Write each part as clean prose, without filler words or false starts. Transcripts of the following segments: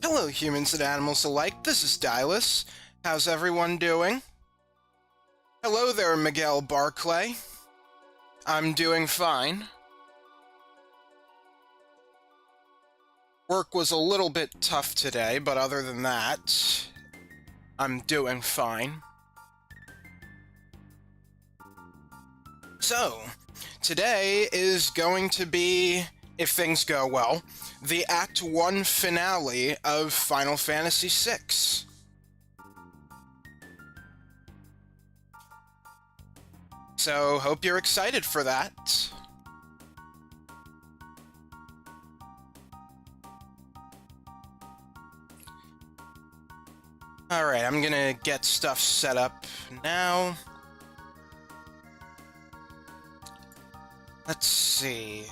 Hello, humans and animals alike. This is Dylus. How's everyone doing? Hello there, Miguel Barclay. I'm doing fine. Work was a little bit tough today, but other than that, I'm doing fine. So, today is going to be, if things go well, the Act 1 finale of Final Fantasy VI. So, hope you're excited for that. Alright, I'm gonna get stuff set up now. Let's see.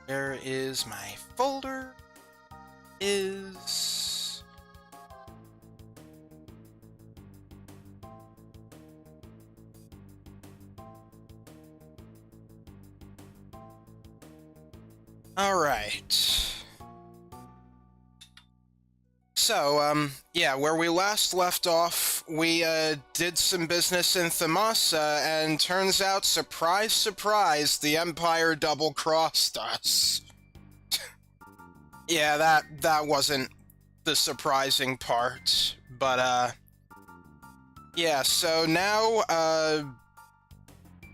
Where is my folder? Alright. So, yeah, where we last left off, we, did some business in Thamasa, and turns out, surprise, surprise, the Empire double-crossed us. Yeah, that wasn't the surprising part. But, yeah, so now,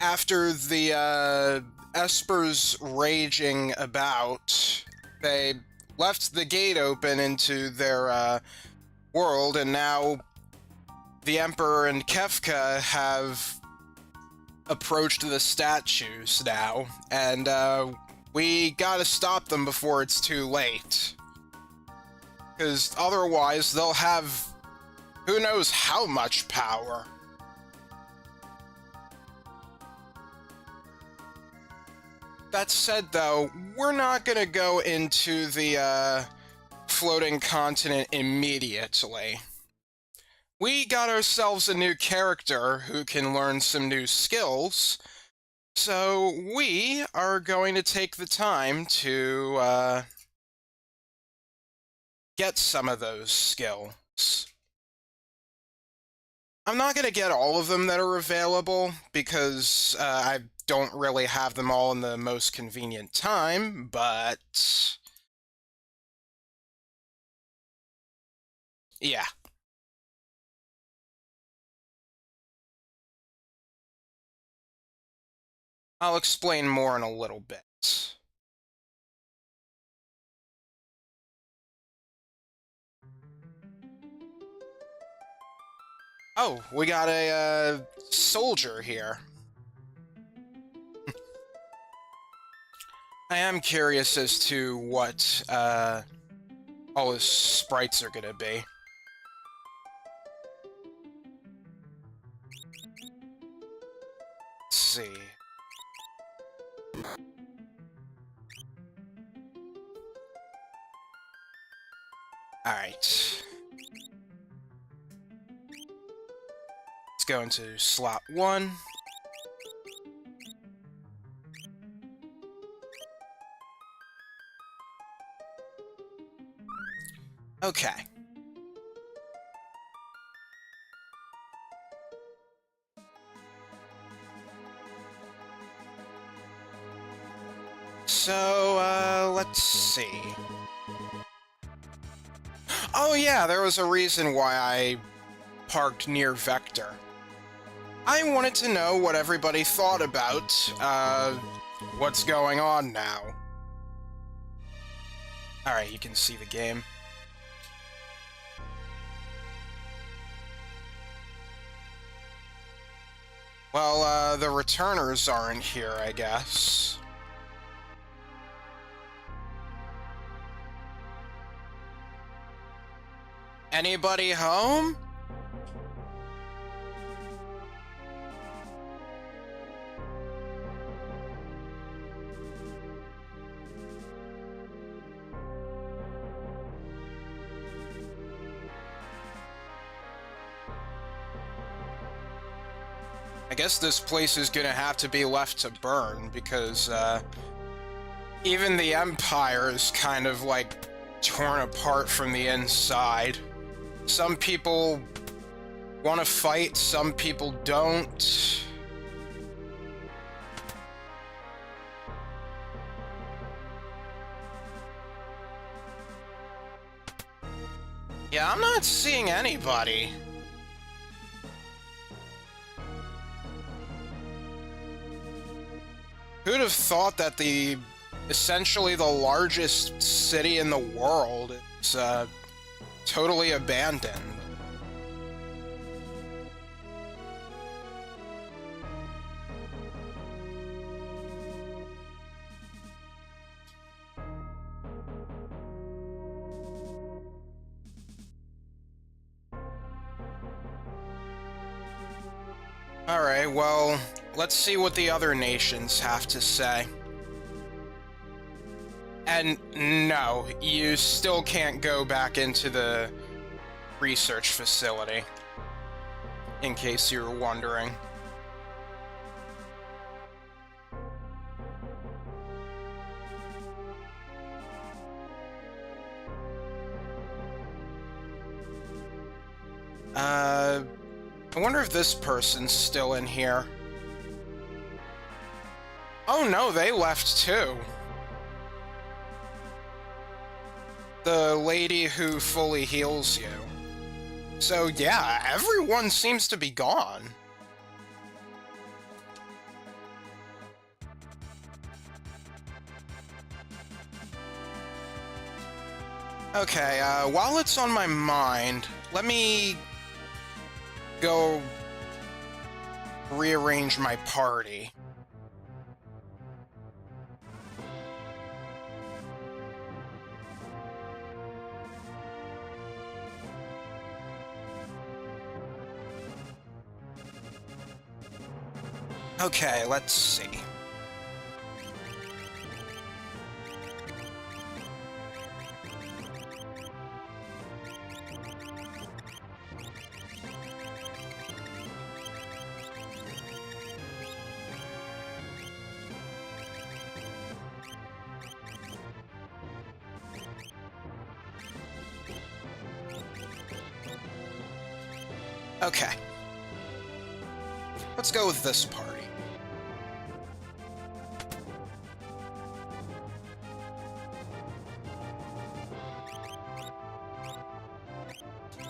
after the, Espers raging about, they left the gate open into their, world, and now the Emperor and Kefka have approached the statues now, and, we gotta stop them before it's too late. Because otherwise they'll have who knows how much power. That said, though, we're not gonna go into the, floating continent immediately. We got ourselves a new character who can learn some new skills, so we are going to take the time to, get some of those skills. I'm not going to get all of them that are available, because I don't really have them all in the most convenient time, but yeah. I'll explain more in a little bit. Oh, we got a soldier here. I am curious as to what all his sprites are gonna be. Let's see. Alright. Let's go into slot 1. Okay. So, let's see. Oh yeah, there was a reason why I parked near Vector. I wanted to know what everybody thought about, what's going on now. Alright, you can see the game. Well, the returners aren't here, I guess. Anybody home? I guess this place is gonna have to be left to burn, because, even the Empire is kind of, like, torn apart from the inside. Some people want to fight, some people don't. Yeah, I'm not seeing anybody. Who'd have thought that essentially the largest city in the world is, totally abandoned? Alright, well, let's see what the other nations have to say. And no, you still can't go back into the research facility, in case you were wondering. I wonder if this person's still in here. Oh no, they left too. the lady who fully heals you. So yeah, everyone seems to be gone. Okay, while it's on my mind, let me go rearrange my party. Okay, let's see. Okay. Let's go with this party.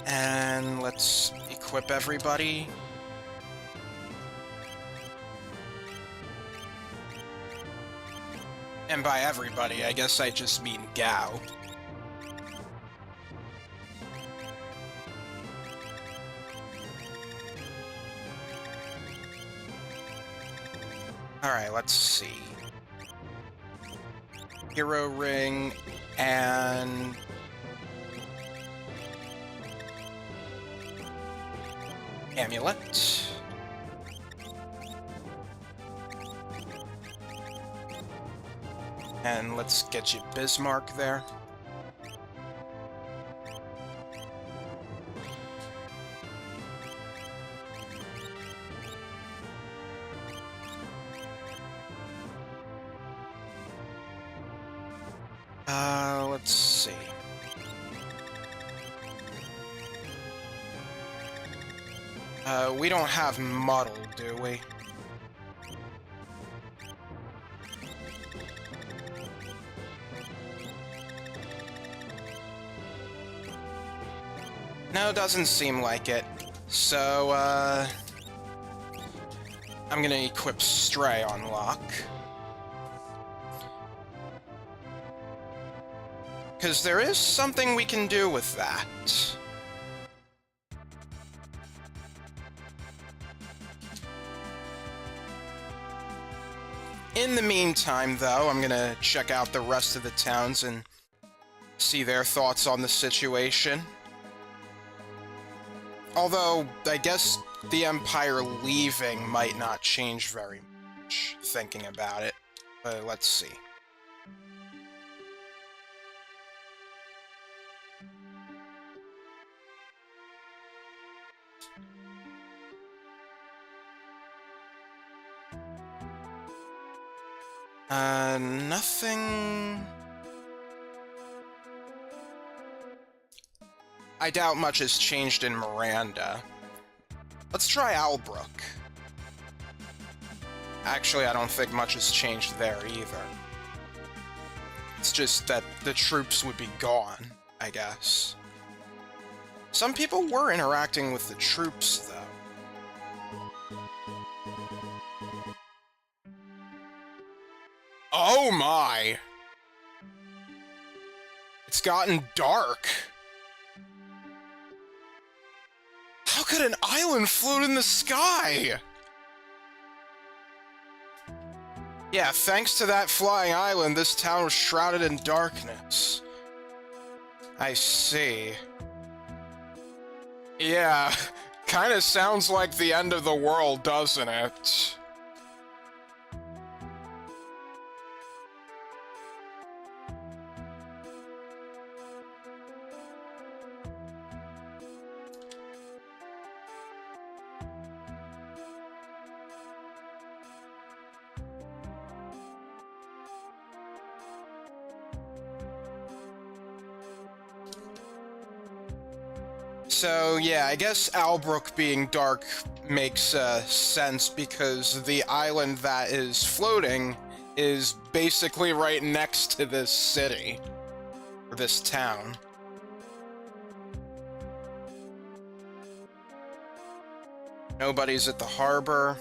And let's equip everybody. And by everybody, I guess I just mean Gao. Alright, let's see. Hero Ring and... Amulet. And let's get you Bismarck there. Let's see. We don't have Muddle, do we? No, doesn't seem like it. So, I'm gonna equip Stray on lock. Because there is something we can do with that. In the meantime, though, I'm gonna check out the rest of the towns and see their thoughts on the situation. Although, I guess the Empire leaving might not change very much, thinking about it. But let's see. Nothing... I doubt much has changed in Miranda. Let's try Albrook. Actually, I don't think much has changed there either. It's just that the troops would be gone, I guess. Some people were interacting with the troops, though. Oh my! It's gotten dark. How could an island float in the sky? Yeah, thanks to that flying island, this town was shrouded in darkness. I see. Yeah, kinda sounds like the end of the world, doesn't it? So, yeah, I guess Albrook being dark makes sense because the island that is floating is basically right next to this city. this town. Nobody's at the harbor.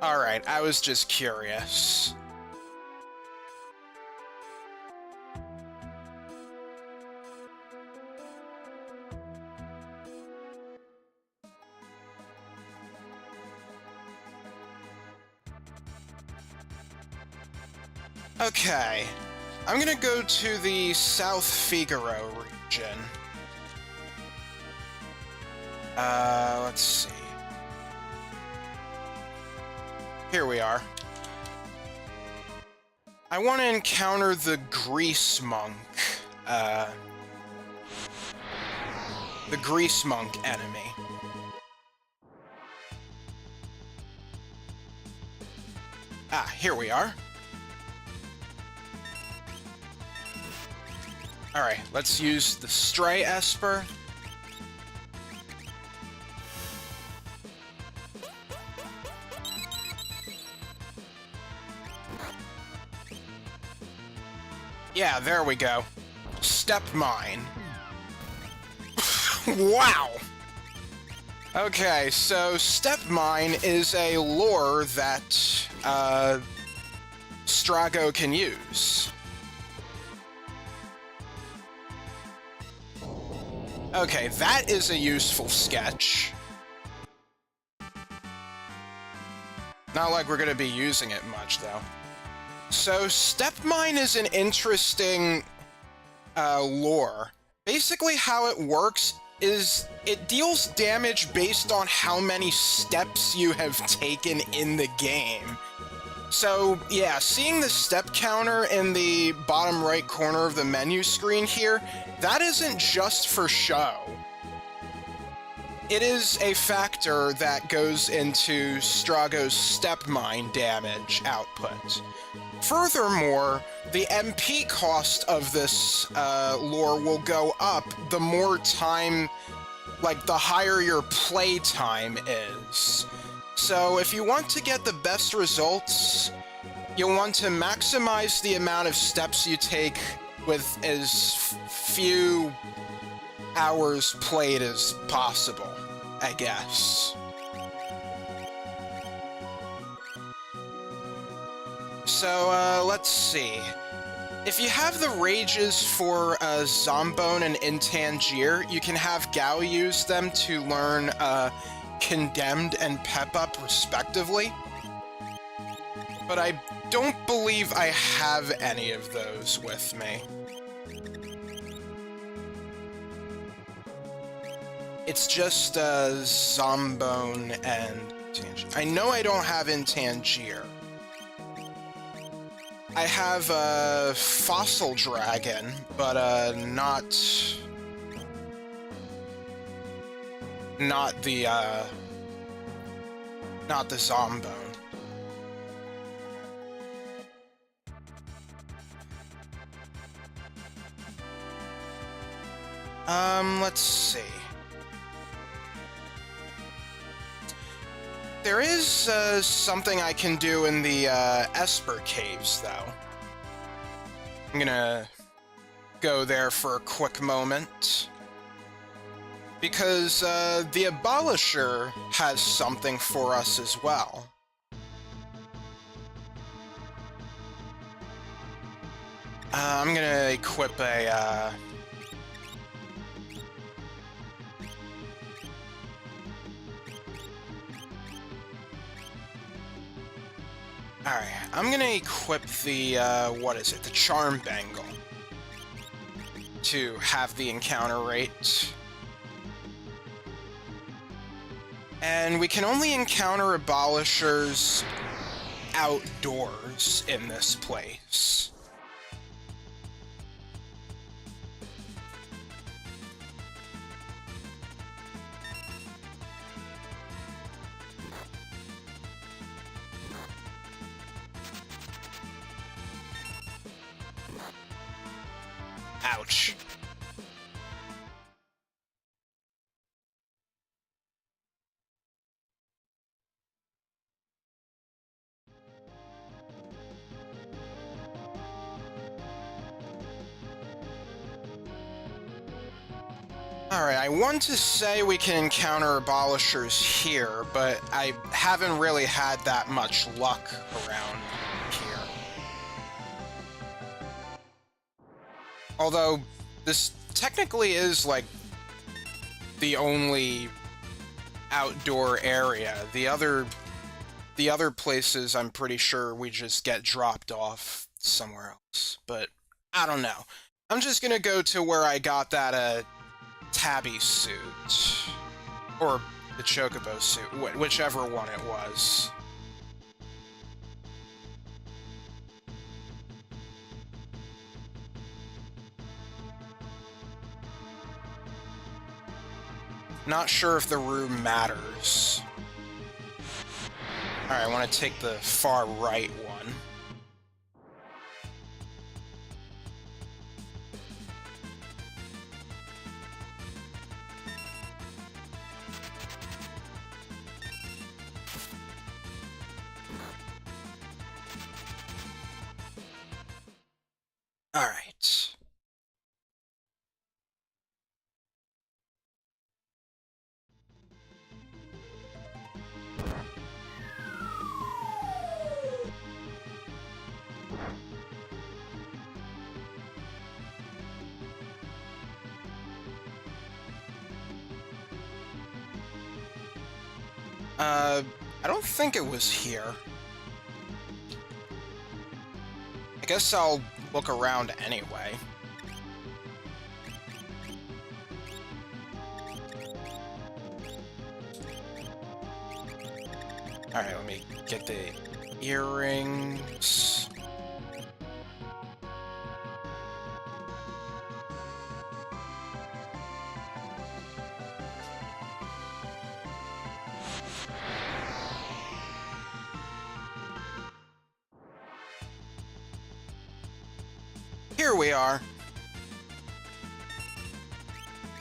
Alright, I was just curious. Okay, I'm gonna go to the South Figaro region. Let's see. Here we are. I want to encounter the Grease Monk, the Grease Monk enemy. Ah, here we are. Alright, let's use the Stray Esper. Yeah, there we go. Step Mine. Wow! Okay, so Step Mine is a lure that, Strago can use. Okay, that is a useful sketch. Not like we're gonna be using it much, though. So, Step Mine is an interesting lore. Basically, how it works is it deals damage based on how many steps you have taken in the game. So, yeah, seeing the step counter in the bottom right corner of the menu screen here, that isn't just for show. It is a factor that goes into Strago's Step Mine damage output. Furthermore, the MP cost of this lore will go up the more time, like the higher your play time is. So if you want to get the best results, you'll want to maximize the amount of steps you take with as few hours played as possible, I guess. So, let's see. If you have the rages for Zombone and Intangier, you can have Gao use them to learn Condemned and Pep Up, respectively. But I don't believe I have any of those with me. It's just Zombone and Intangier. I know I don't have Intangier. I have a Fossil Dragon, but not the Zombone. Let's see. There is something I can do in the Esper Caves, though. I'm gonna go there for a quick moment. Because the Abolisher has something for us as well. I'm gonna equip a Alright, I'm gonna equip the, the Charm Bangle to have the encounter rate. And we can only encounter Abolishers outdoors in this place. Ouch. Alright, I want to say we can encounter abolishers here, but I haven't really had that much luck around here. Although, this technically is, like, the only outdoor area. The other places, I'm pretty sure we just get dropped off somewhere else. But, I don't know. I'm just gonna go to where I got that, tabby suit. Or the chocobo suit, whichever one it was. Not sure if the room matters. Alright, I want to take the far right one. Alright. I don't think it was here. I guess I'll look around anyway. Alright, let me get the earrings. Here we are.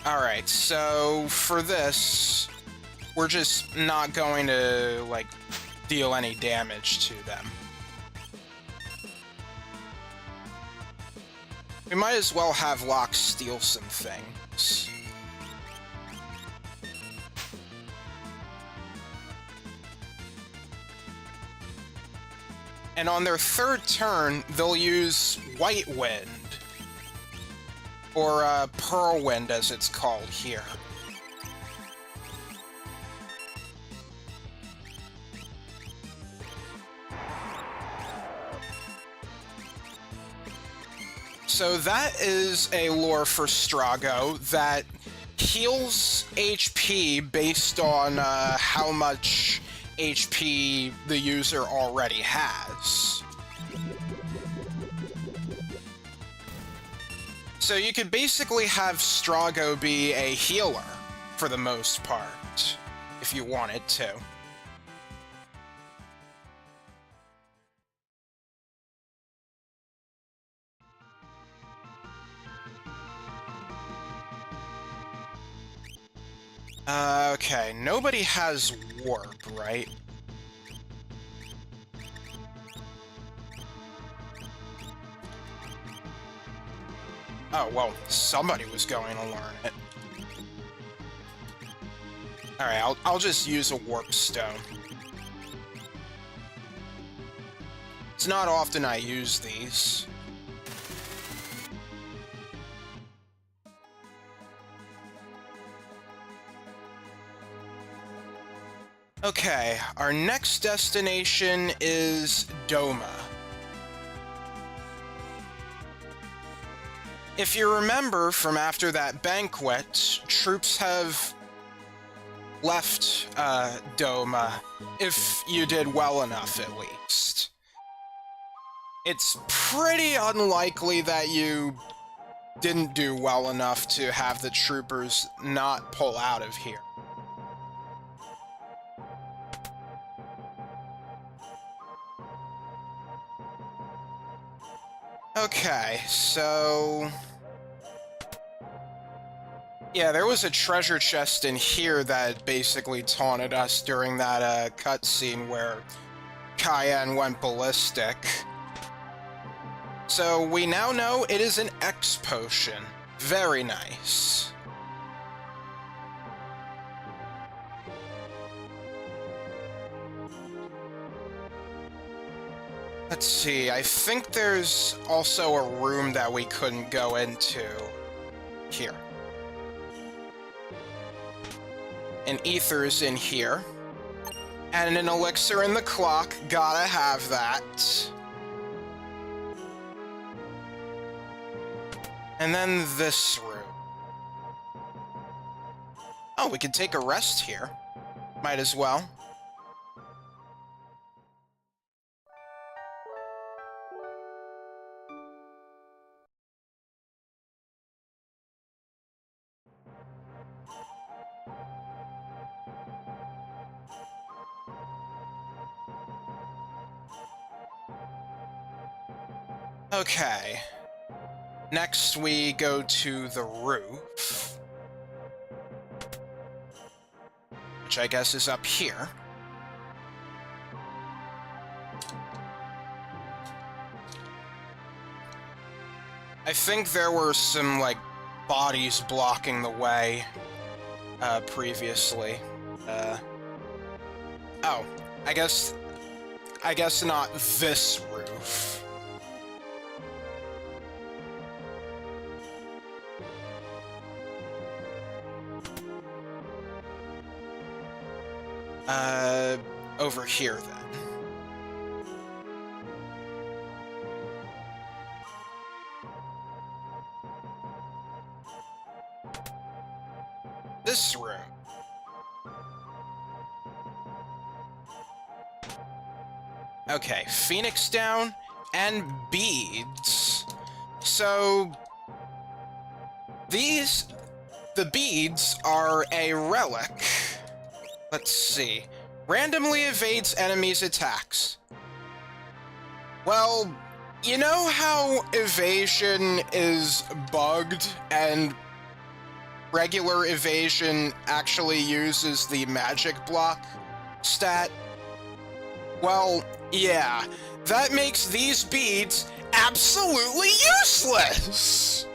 Alright, so for this, we're just not going to, like, deal any damage to them. We might as well have Locke steal some things. And on their third turn, they'll use White Wind. Or, Pearl Wind, as it's called here. So that is a lore for Strago that heals HP based on how much HP the user already has. So you could basically have Strago be a healer for the most part, if you wanted to. Okay, nobody has warp, right? Oh, well, somebody was going to learn it. Alright, I'll just use a warp stone. It's not often I use these. Okay, our next destination is Doma. If you remember from after that banquet, troops have left Doma, if you did well enough at least. It's pretty unlikely that you didn't do well enough to have the troopers not pull out of here. Okay, so... yeah, there was a treasure chest in here that basically taunted us during that cutscene where Cayenne went ballistic. So we now know it is an X potion. Very nice. Let's see, I think there's also a room that we couldn't go into here. An ether's in here. And an elixir in the clock, gotta have that. And then this room. Oh, we could take a rest here. Might as well. Okay. Next we go to the roof. Which I guess is up here. I think there were some, like, bodies blocking the way, previously. Oh, I guess not this roof. Over here, then. This room. Okay, Phoenix down and beads. So, the beads are a relic. Let's see. Randomly evades enemies' attacks. Well, you know how evasion is bugged and regular evasion actually uses the magic block stat? Well, yeah, that makes these beads absolutely useless!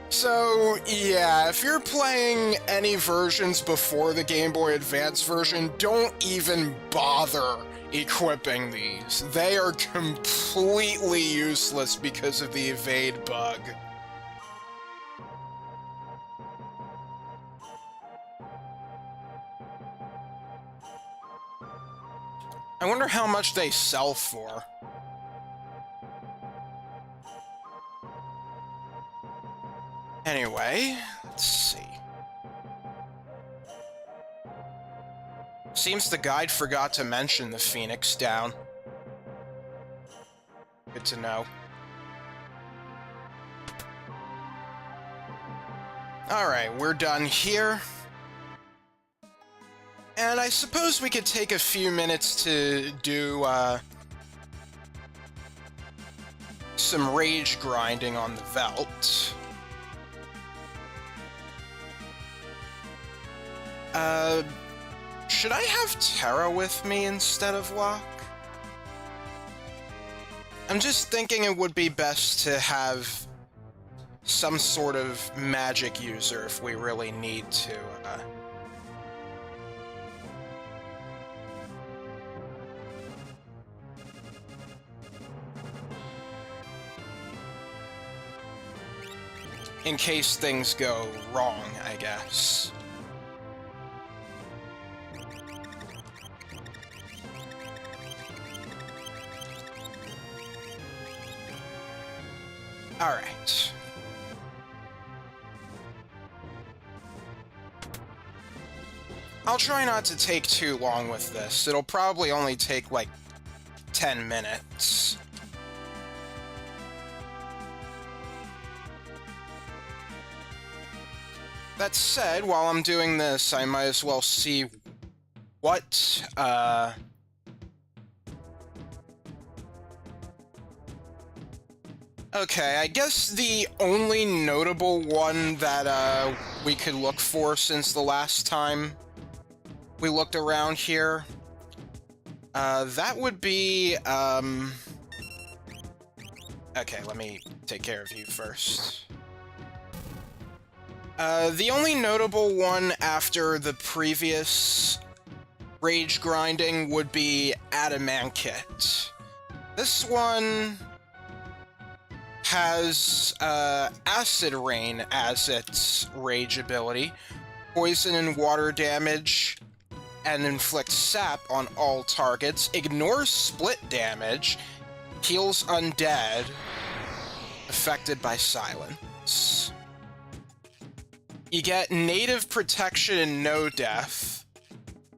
So, yeah, if you're playing any versions before the Game Boy Advance version, don't even bother equipping these. They are completely useless because of the evade bug. I wonder how much they sell for. Anyway, let's see. Seems the guide forgot to mention the Phoenix down. Good to know. Alright, we're done here. And I suppose we could take a few minutes to do, some rage grinding on the Veldt. Should I have Terra with me instead of Locke? I'm just thinking it would be best to have some sort of magic user if we really need to, in case things go wrong, I guess. Alright. I'll try not to take too long with this. It'll probably only take, like, 10 minutes. That said, while I'm doing this, I might as well see what, Okay, I guess the only notable one that, we could look for since the last time we looked around here, that would be, Okay, let me take care of you first. The only notable one after the previous rage grinding would be Adamankit. This one has Acid Rain as its rage ability, poison and water damage, and inflicts sap on all targets, ignores split damage, heals undead, affected by silence. You get native protection and no death.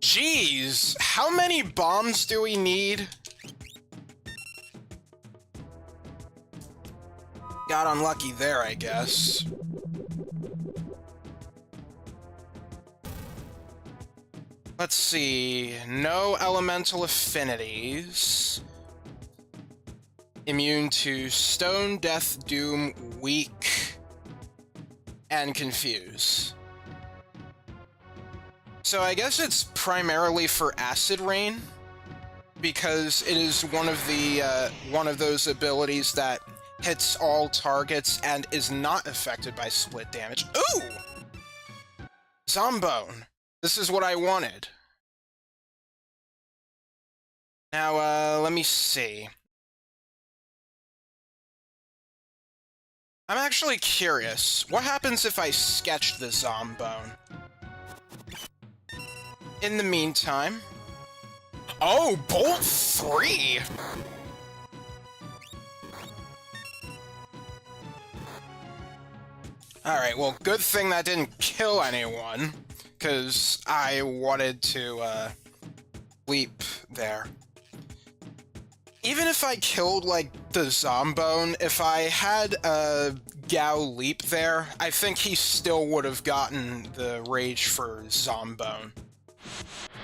Jeez, how many bombs do we need? Got unlucky there, I guess. Let's see. No elemental affinities. Immune to Stone, Death, Doom, Weak, and Confuse. So I guess it's primarily for Acid Rain, because it is one of those abilities that hits all targets and is not affected by split damage. Ooh! Zombone. This is what I wanted. Now, let me see. I'm actually curious. What happens if I sketch the Zombone? In the meantime... Oh, Bolt 3! Alright, well, good thing that didn't kill anyone, because I wanted to, leap there. Even if I killed, like, the Zombone, if I had a Gao leap there, I think he still would have gotten the rage for Zombone.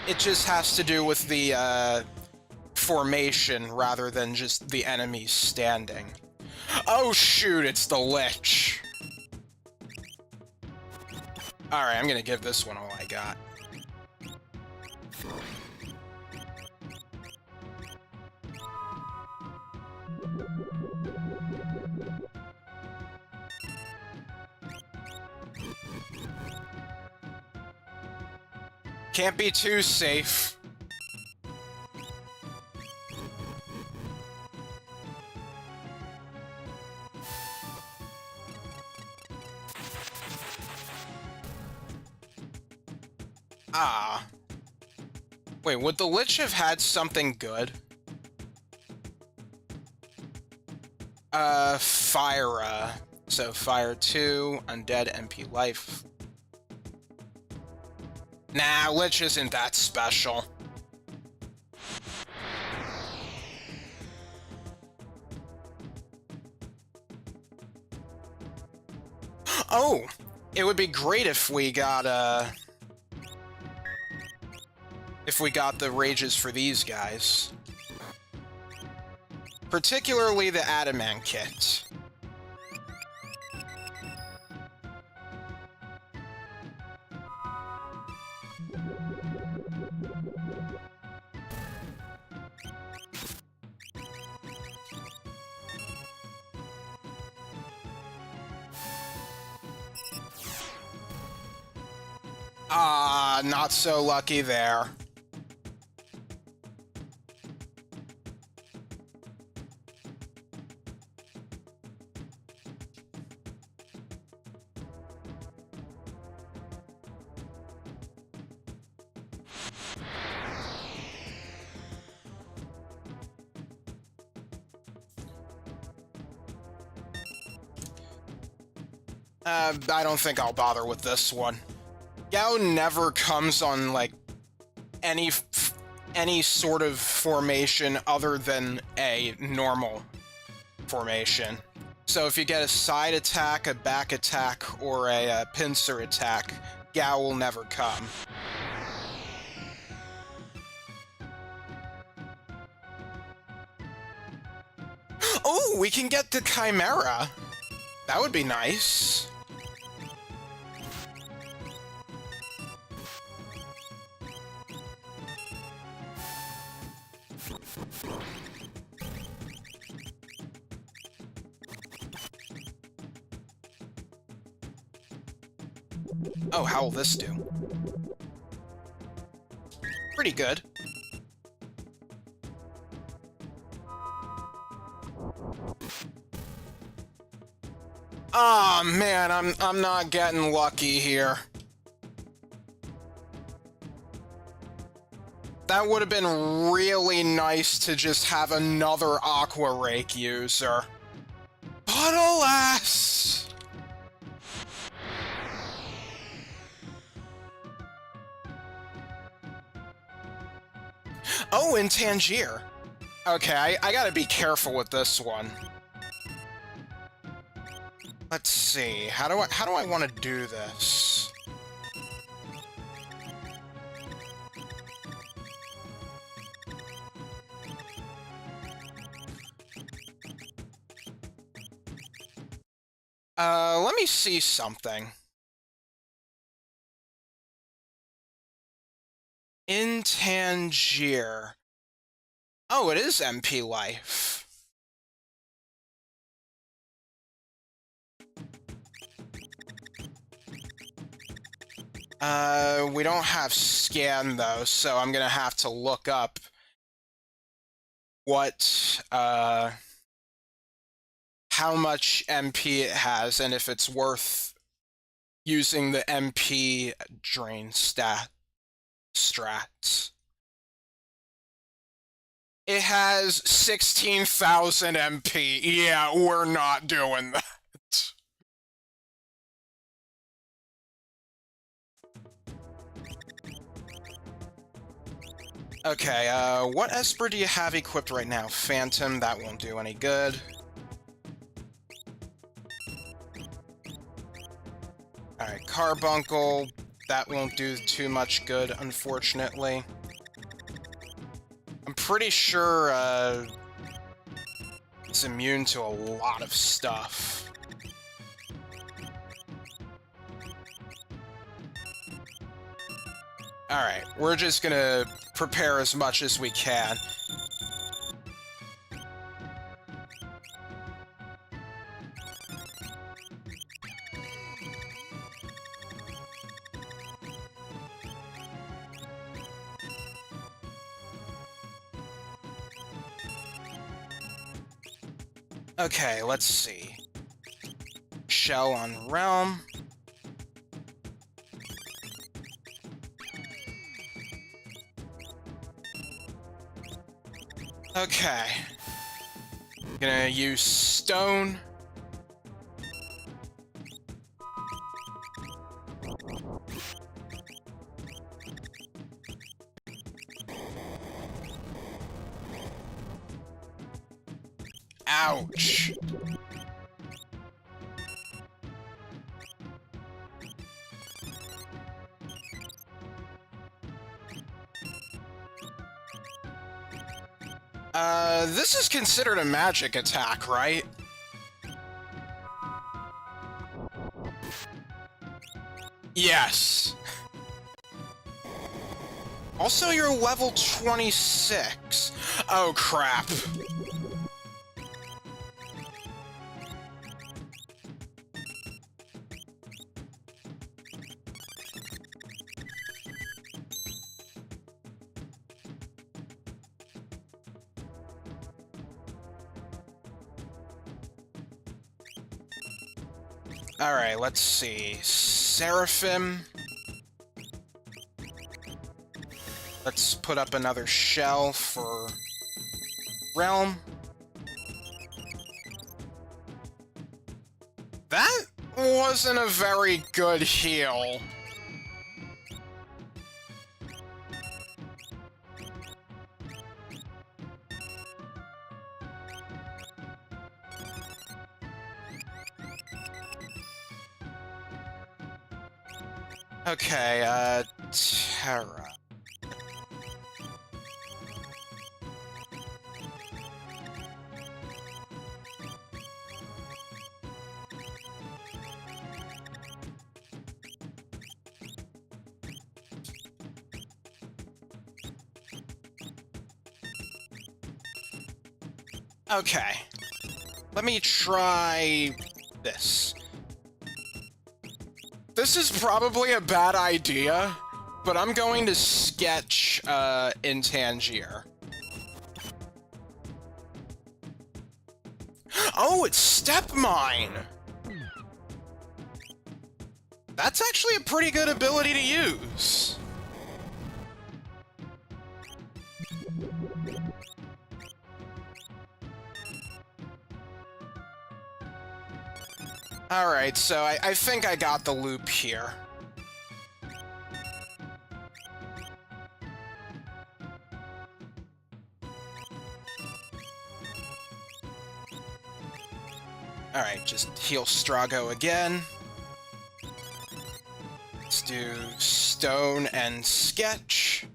It just has to do with the, formation rather than just the enemies standing. Oh shoot, it's the Lich! Alright, I'm gonna give this one all I got. Can't be too safe. Ah. Wait, would the Lich have had something good? Fire, so Fire 2, Undead, MP Life. Nah, Lich isn't that special. Oh! It would be great if we got, if we got the rages for these guys. Particularly the Adamankit. Ah, not so lucky there. I don't think I'll bother with this one. Gao never comes on, like, any sort of formation other than a normal formation. So if you get a side attack, a back attack, or a pincer attack, Gao will never come. Oh, we can get the Chimera! That would be nice. Oh, how will this do? pretty good. Aw, man, I'm not getting lucky here. That would have been really nice to just have another Aqua Rake user. But alas! Oh, in Tangier. Okay, I gotta be careful with this one. Let's see, how do I want to do this? Let me see something. In Tangier. Oh, it is MP life. We don't have scan, though, so I'm gonna have to look up what, how much MP it has, and if it's worth using the MP drain strats. It has 16,000 MP. Yeah, we're not doing that. Okay, what Esper do you have equipped right now? Phantom, that won't do any good. Alright, Carbuncle, that won't do too much good, unfortunately. I'm pretty sure, it's immune to a lot of stuff. Alright, we're just gonna prepare as much as we can. Okay, let's see. Shell on Realm. Okay. Gonna use Stone. Ouch. This is considered a magic attack, right? Yes. Also, you're level 26. Oh, crap. Alright, let's see. Seraphim. Let's put up another shell for Realm. That wasn't a very good heal. Okay, Terra. Okay. Let me try this. This is probably a bad idea, but I'm going to sketch in Tangier. Oh, it's Step Mine! That's actually a pretty good ability to use. Alright, so I think I got the loop here. Alright, just heal Strago again. Let's do Stone and Sketch.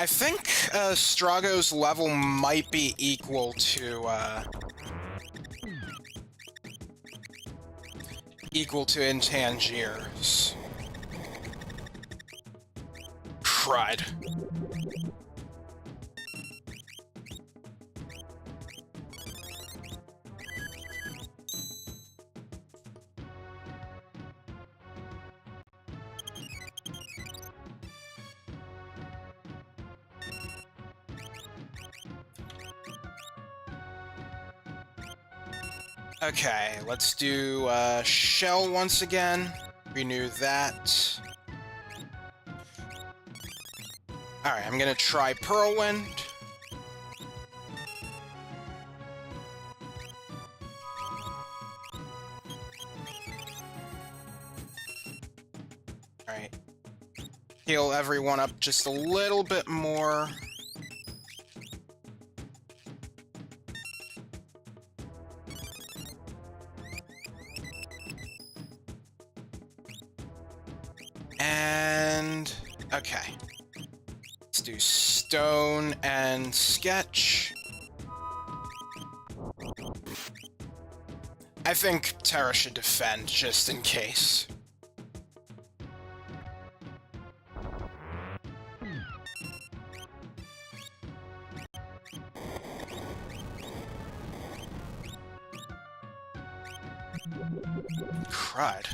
I think Strago's level might be equal to Intangier's. Crud. Okay, let's do Shell once again. Renew that. Alright, I'm gonna try Whirlwind. Alright. Heal everyone up just a little bit more. And... okay. Let's do Stone and Sketch. I think Terra should defend, just in case. Crud.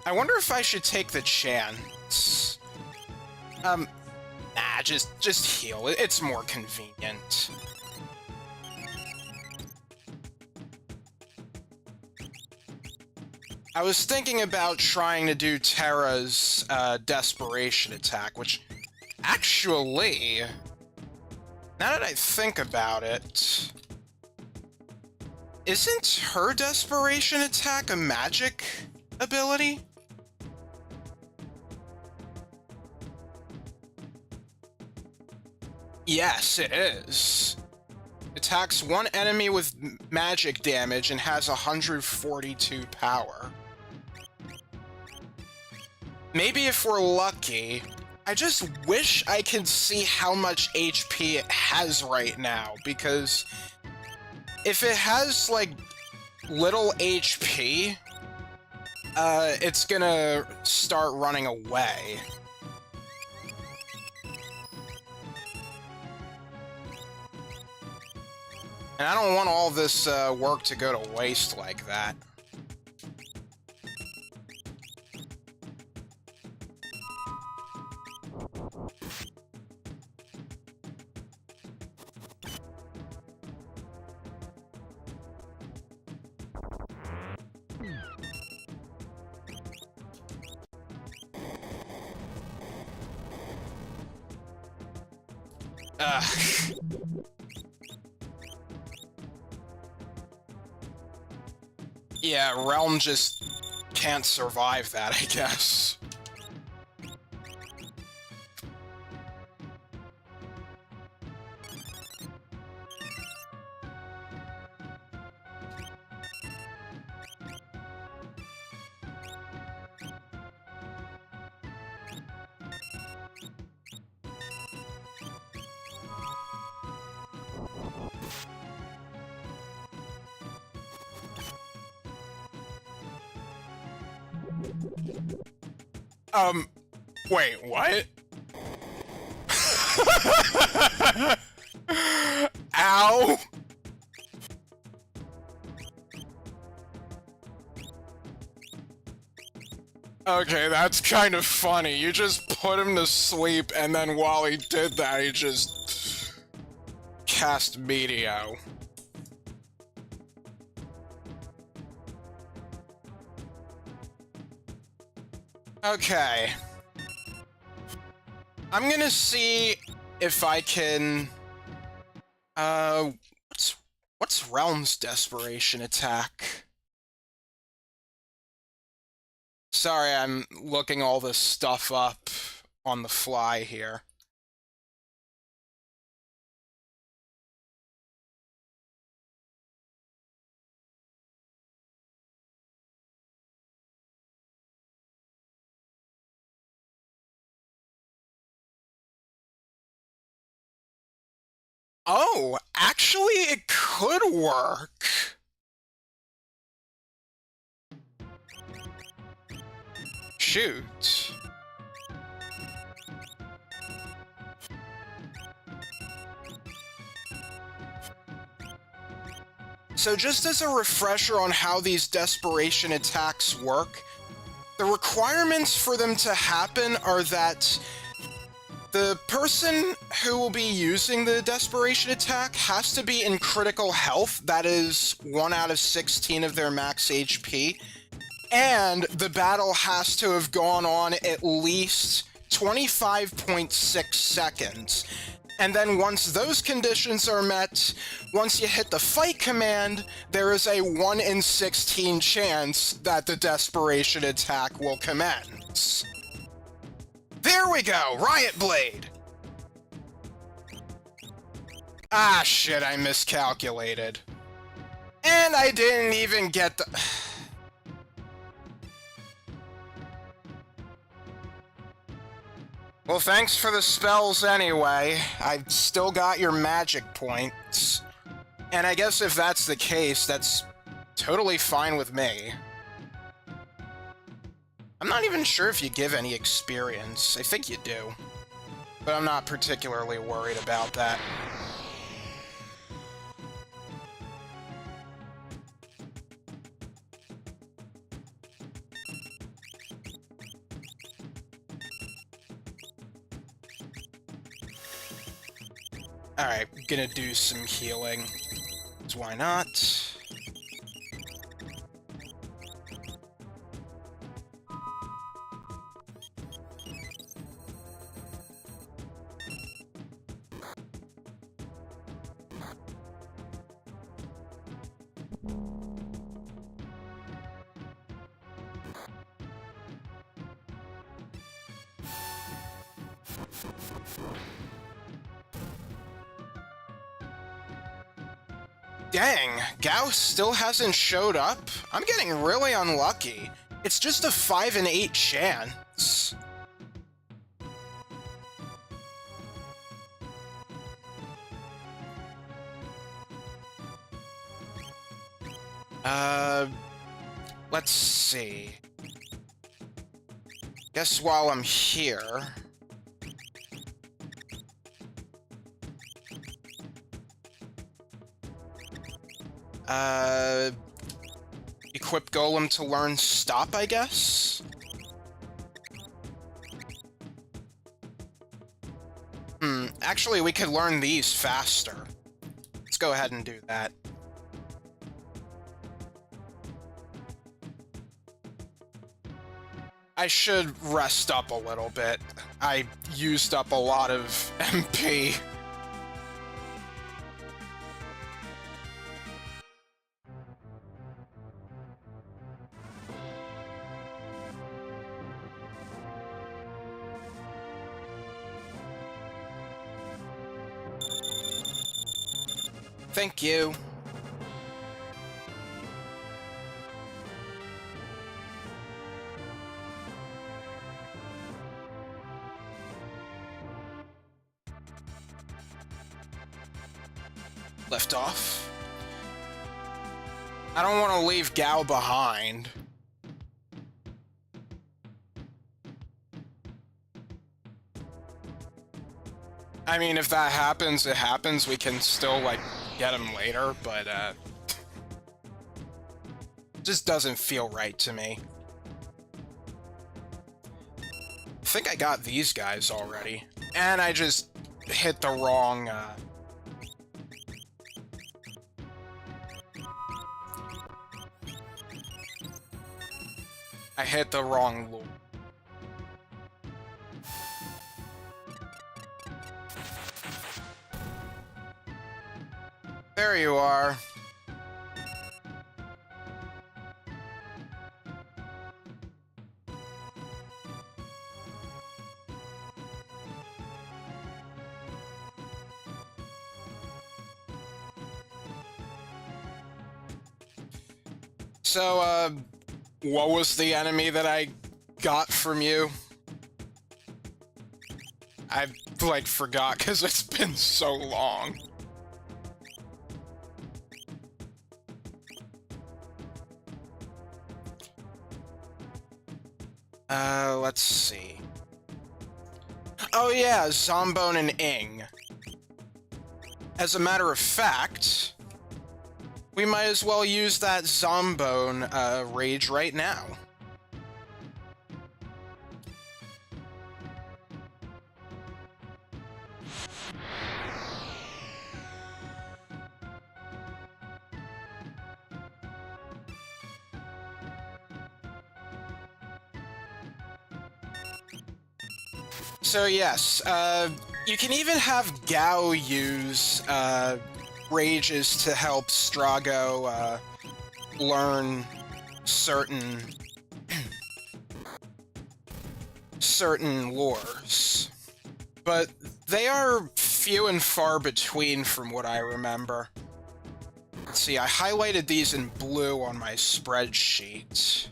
I wonder if I should take the chance. Nah, just heal. It's more convenient. I was thinking about trying to do Terra's Desperation attack, which actually, now that I think about it, isn't her Desperation attack a magic ability? Yes, it is. Attacks one enemy with magic damage and has 142 power. Maybe if we're lucky. I just wish I could see how much HP it has right now, because if it has, like, little HP, it's gonna start running away. And I don't want all this work to go to waste like that. Ugh. Yeah, Realm just can't survive that, I guess. Wait, what? Ow! Okay, that's kind of funny. You just put him to sleep, and then while he did that, he just cast Meteo. Okay. I'm gonna see if I can... what's Realm's Desperation Attack? Sorry, I'm looking all this stuff up on the fly here. Oh, actually, it could work. Shoot. So just as a refresher on how these desperation attacks work, the requirements for them to happen are that the person who will be using the desperation attack has to be in critical health, that is 1 out of 16 of their max HP, and the battle has to have gone on at least 25.6 seconds. And then once those conditions are met, once you hit the fight command, there is a 1 in 16 chance that the desperation attack will commence. There we go! Riot Blade! Ah, shit, I miscalculated. And I didn't even get the... Well, thanks for the spells anyway. I've still got your magic points. And I guess if that's the case, that's totally fine with me. I'm not even sure if you give any experience. I think you do. But I'm not particularly worried about that. Alright, gonna do some healing. So why not? Dang, Gauss still hasn't showed up? I'm getting really unlucky. It's just a 5 in 8 chance. Let's see. Guess while I'm here... equip Golem to learn Stop, I guess? Actually, we could learn these faster. Let's go ahead and do that. I should rest up a little bit. I used up a lot of MP. Thank you. Left off. I don't want to leave Gao behind. I mean, if that happens, it happens. We can still, like, get him later, but, just doesn't feel right to me. I think I got these guys already. And I just hit the wrong, I hit the wrong lure. There you are. So, what was the enemy that I got from you? I, like, forgot because it's been so long. Let's see. Oh yeah, Zombone and Ing. As a matter of fact, we might as well use that Zombone, rage right now. So yes, you can even have Gao use, rages to help Strago, learn certain lures. But they are few and far between from what I remember. Let's see, I highlighted these in blue on my spreadsheet.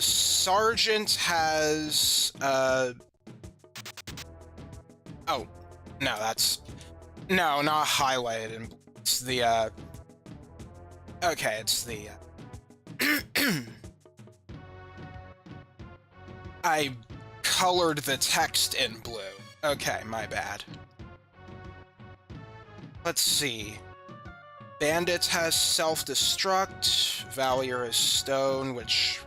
Sergeant has, oh, no, no, not highlighted in blue. It's the, okay, it's the, I colored the text in blue. Okay, my bad. Let's see. Bandit has self-destruct, Valier is stone, which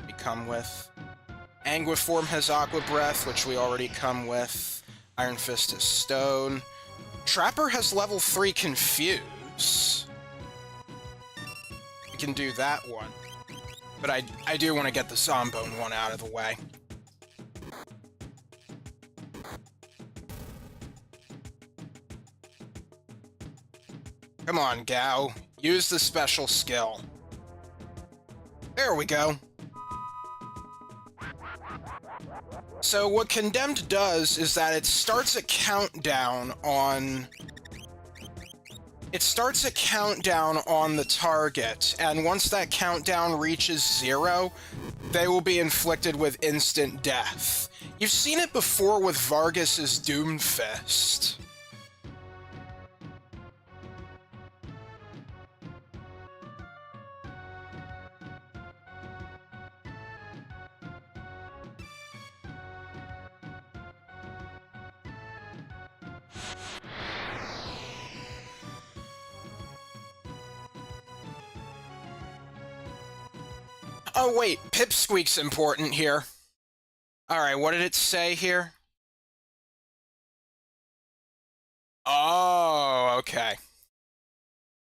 we come with. Anguiform has Aqua Breath, which we already come with. Iron Fist is stone. Trapper has level 3 Confuse. We can do that one. But I do want to get the Zombone one out of the way. Come on, Gao. Use the special skill. There we go. So what Condemned does is that it starts a countdown on... It starts a countdown on the target, and once that countdown reaches 0, they will be inflicted with instant death. You've seen it before with Vargas's Doom Fist. Oh wait, Pipsqueak's important here. Alright, what did it say here? Oh, okay.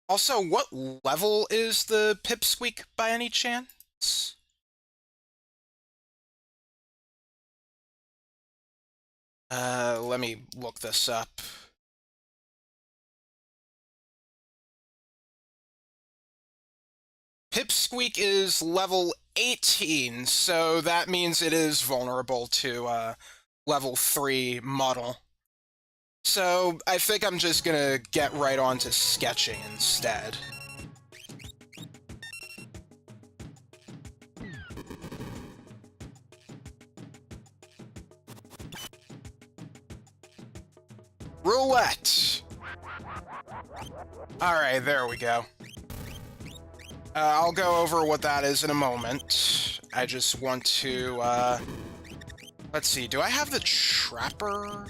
Also, what level is the Pipsqueak by any chance? Let me look this up. Pipsqueak is level 18, so that means it is vulnerable to, level 3 Muddle. So, I think I'm just gonna get right on to sketching instead. Roulette! Alright, there we go. I'll go over what that is in a moment. I just want to, let's see, do I have the Trapper?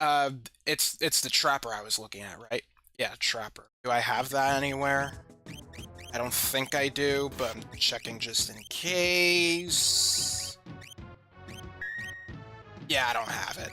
Uh, it's the trapper I was looking at, right? Yeah, trapper. Do I have that anywhere? I don't think I do, but I'm checking just in case. Yeah, I don't have it.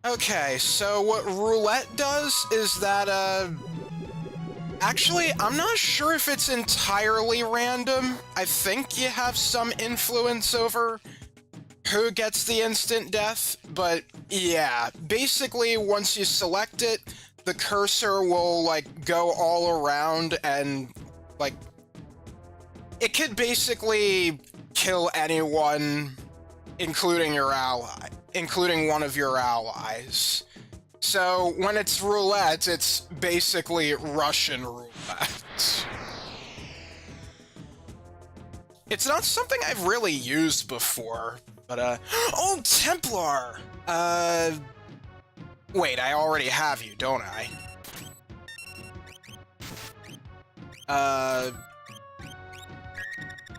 Okay, so what roulette does is that, actually, I'm not sure if it's entirely random. I think you have some influence over who gets the instant death, but yeah, basically once you select it, the cursor will, like, go all around and, like, it could basically kill anyone, including your ally, including one of your allies. So when it's roulette, it's basically Russian roulette. It's not something I've really used before, but oh, Templar! Wait, I already have you, don't I?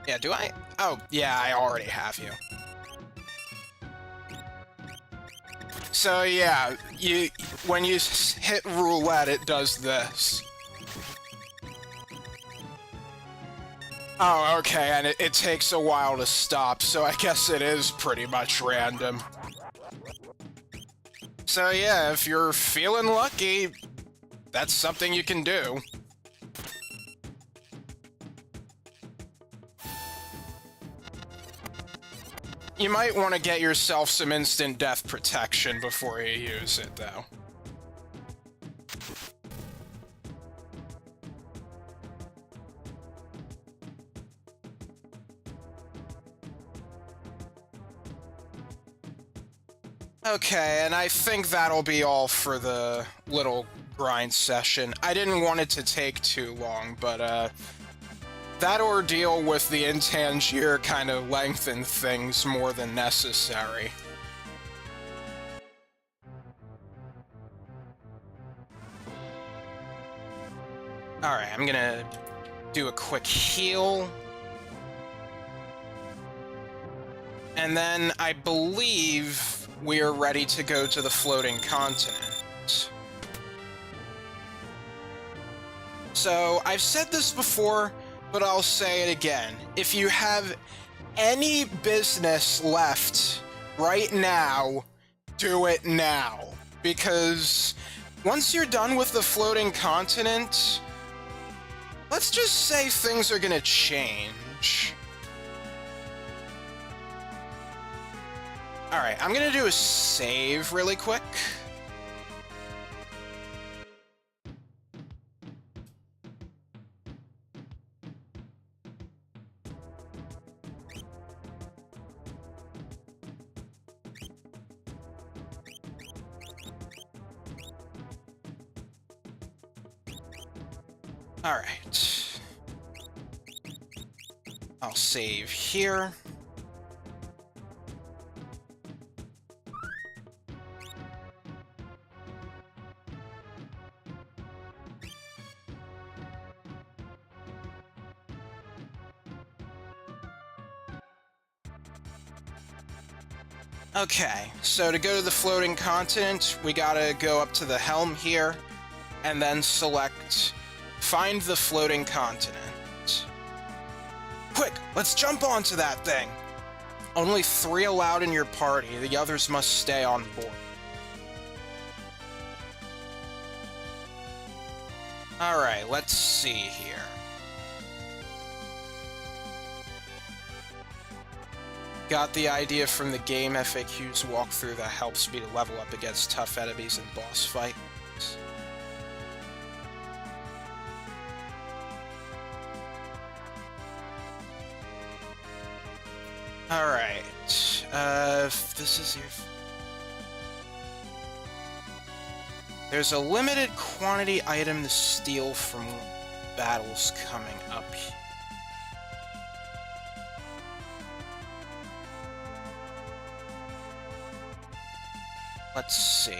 Yeah, do I? Oh, yeah, I already have you. So yeah, when you hit roulette, it does this. Oh, okay, and it takes a while to stop, so I guess it is pretty much random. So yeah, if you're feeling lucky, that's something you can do. You might want to get yourself some instant death protection before you use it, though. Okay, and I think that'll be all for the little grind session. I didn't want it to take too long, but that ordeal with the Intangier kind of lengthened things more than necessary. Alright, I'm gonna do a quick heal. And then I believe we are ready to go to the floating continent. So, I've said this before, but I'll say it again. If you have any business left right now, do it now. Because once you're done with the floating continent, let's just say things are gonna change. Alright, I'm gonna do a save really quick. Alright. I'll save here. Okay, so to go to the floating continent, we gotta go up to the helm here, and then select Find the Floating Continent. Quick, let's jump onto that thing! Only 3 allowed in your party, the others must stay on board. Alright, let's see here. Got the idea from the game FAQs walkthrough that helps me to level up against tough enemies in boss fights. Alright, this is your... There's a limited quantity item to steal from battles coming up here. Let's see.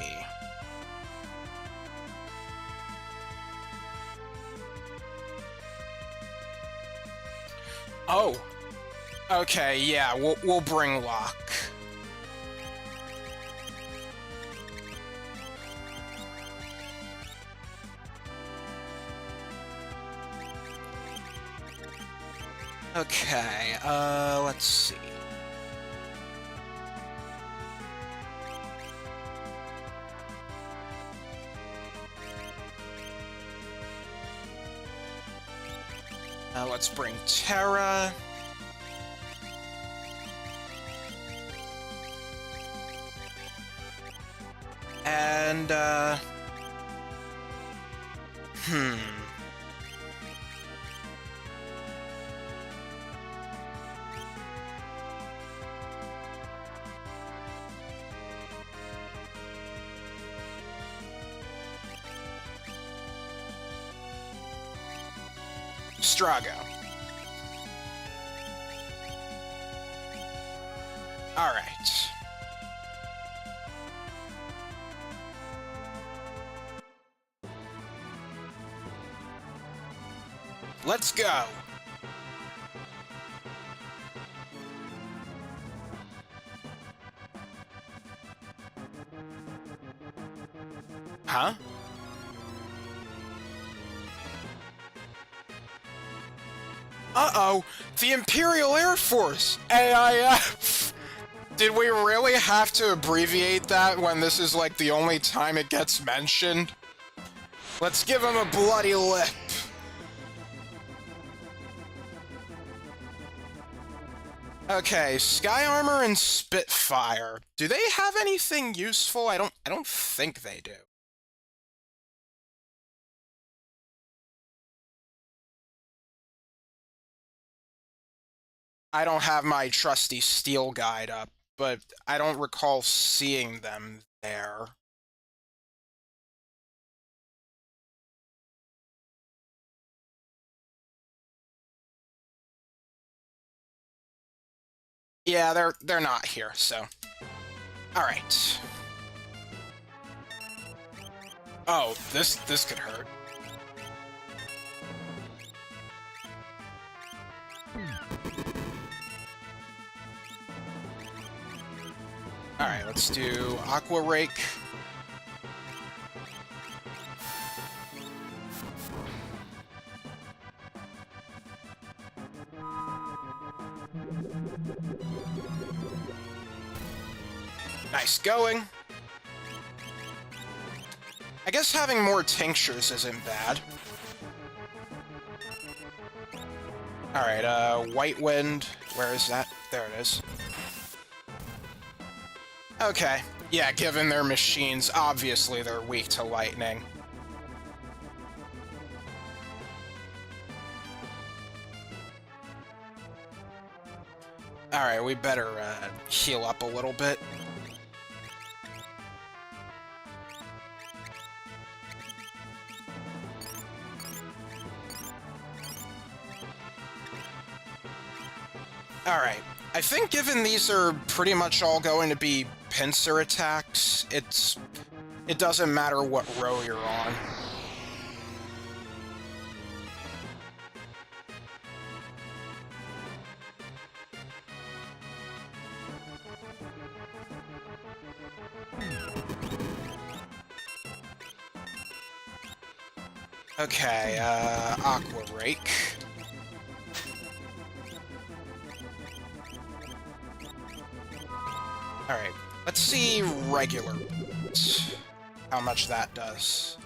Oh. Okay, yeah, we'll bring Locke. Okay, let's see. Let's bring Terra. And, Strago. All right. Let's go. Huh? Uh-oh, the Imperial Air Force, AIF! Did we really have to abbreviate that when this is like the only time it gets mentioned? Let's give him a bloody lip. Okay, Sky Armor and Spitfire. Do they have anything useful? I don't think they do. I don't have my trusty steel guide up, but I don't recall seeing them there. Yeah, they're not here, so. Alright. Oh, this could hurt. Alright, let's do Aqua Rake. Nice going. I guess having more tinctures isn't bad. Alright, White Wind. Where is that? There it is. Okay. Yeah, given their machines, obviously they're weak to lightning. Alright, we better heal up a little bit. Alright, I think given these are pretty much all going to be pincer attacks, it doesn't matter what row you're on. Okay, Aqua Rake. Alright, let's see regular how much that does.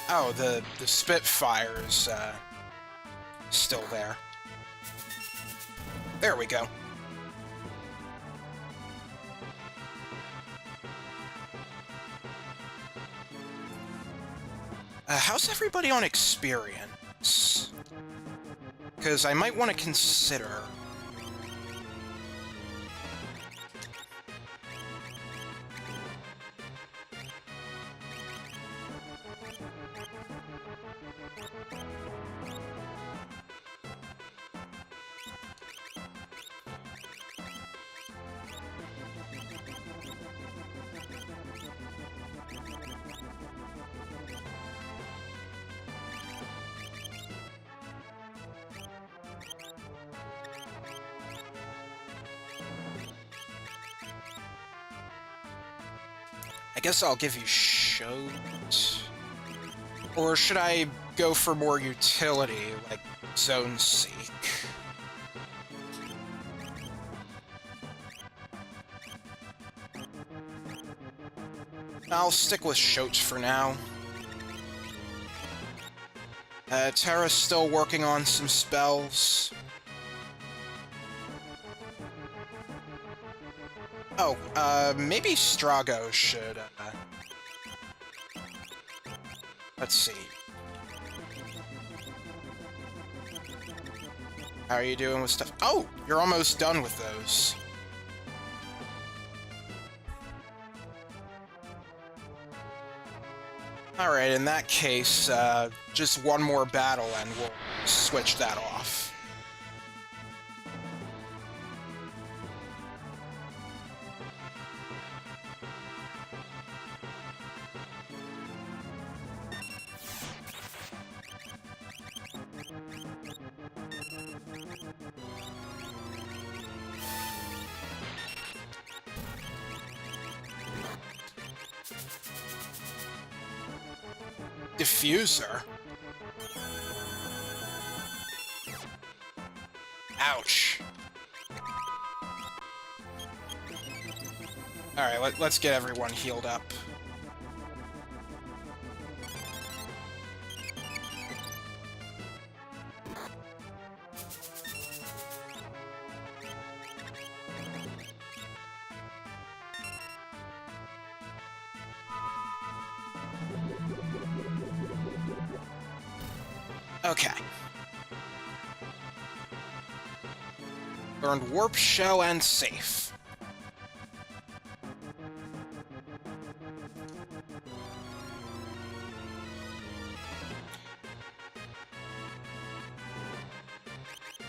Oh, the Spitfire's still there. There we go. How's everybody on experience? Because I might want to consider... Guess I'll give you Shoat. Or should I go for more utility, like Zone Seek? I'll stick with Shoat for now. Terra's still working on some spells. Oh, maybe Strago should, let's see. How are you doing with stuff? Oh, you're almost done with those. Alright, in that case, just one more battle and we'll switch that off. Diffuser? Ouch. Alright, let's get everyone healed up. Okay. Learned Warp Shell and Safe.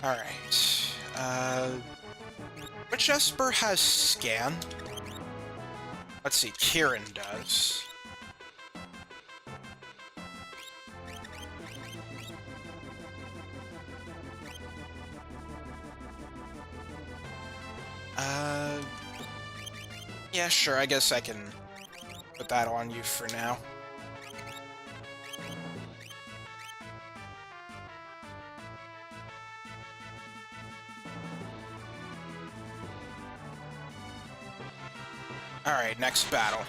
Alright. Which Esper has Scan? Let's see, Kieran does. Yeah, sure, I guess I can put that on you for now. Alright, next battle.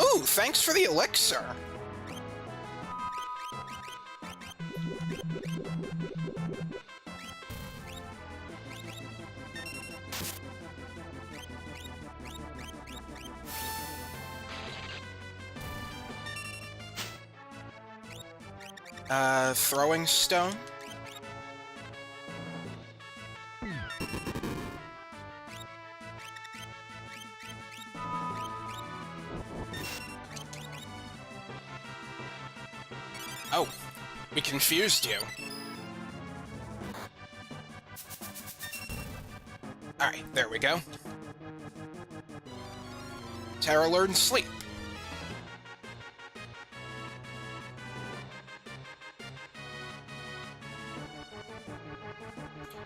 Ooh, thanks for the elixir. Throwing stone? Oh, we confused you. Alright, there we go. Terra learned Sleep.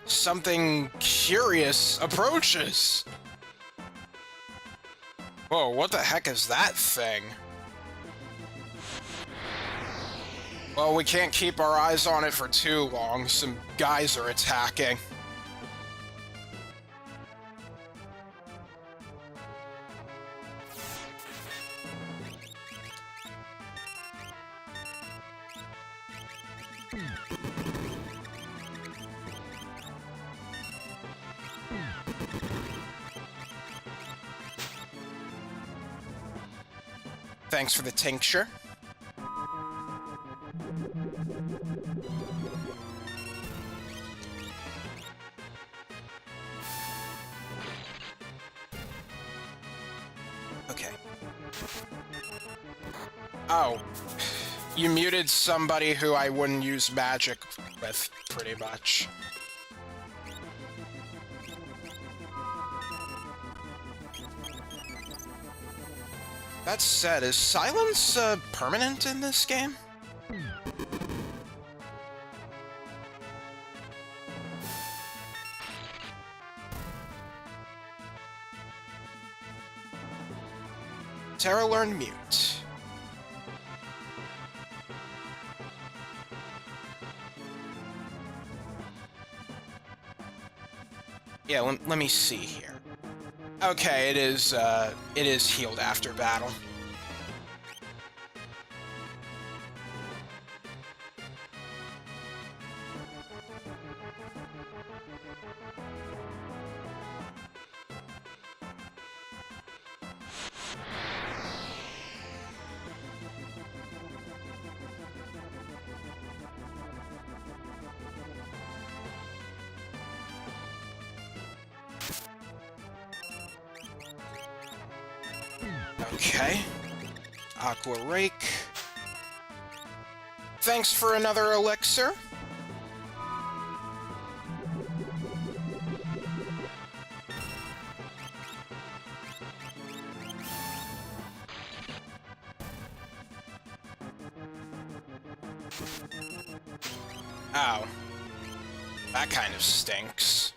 Something curious approaches. Whoa, what the heck is that thing? Well, we can't keep our eyes on it for too long. Some guys are attacking. Thanks for the tincture. Okay. Oh. You muted somebody who I wouldn't use magic with, pretty much. That said, is silence permanent in this game? Terra learned mute. Yeah, let me see here. Okay, it is healed after battle. Okay. Aqua Rake. Thanks for another elixir. Ow. That kind of stinks.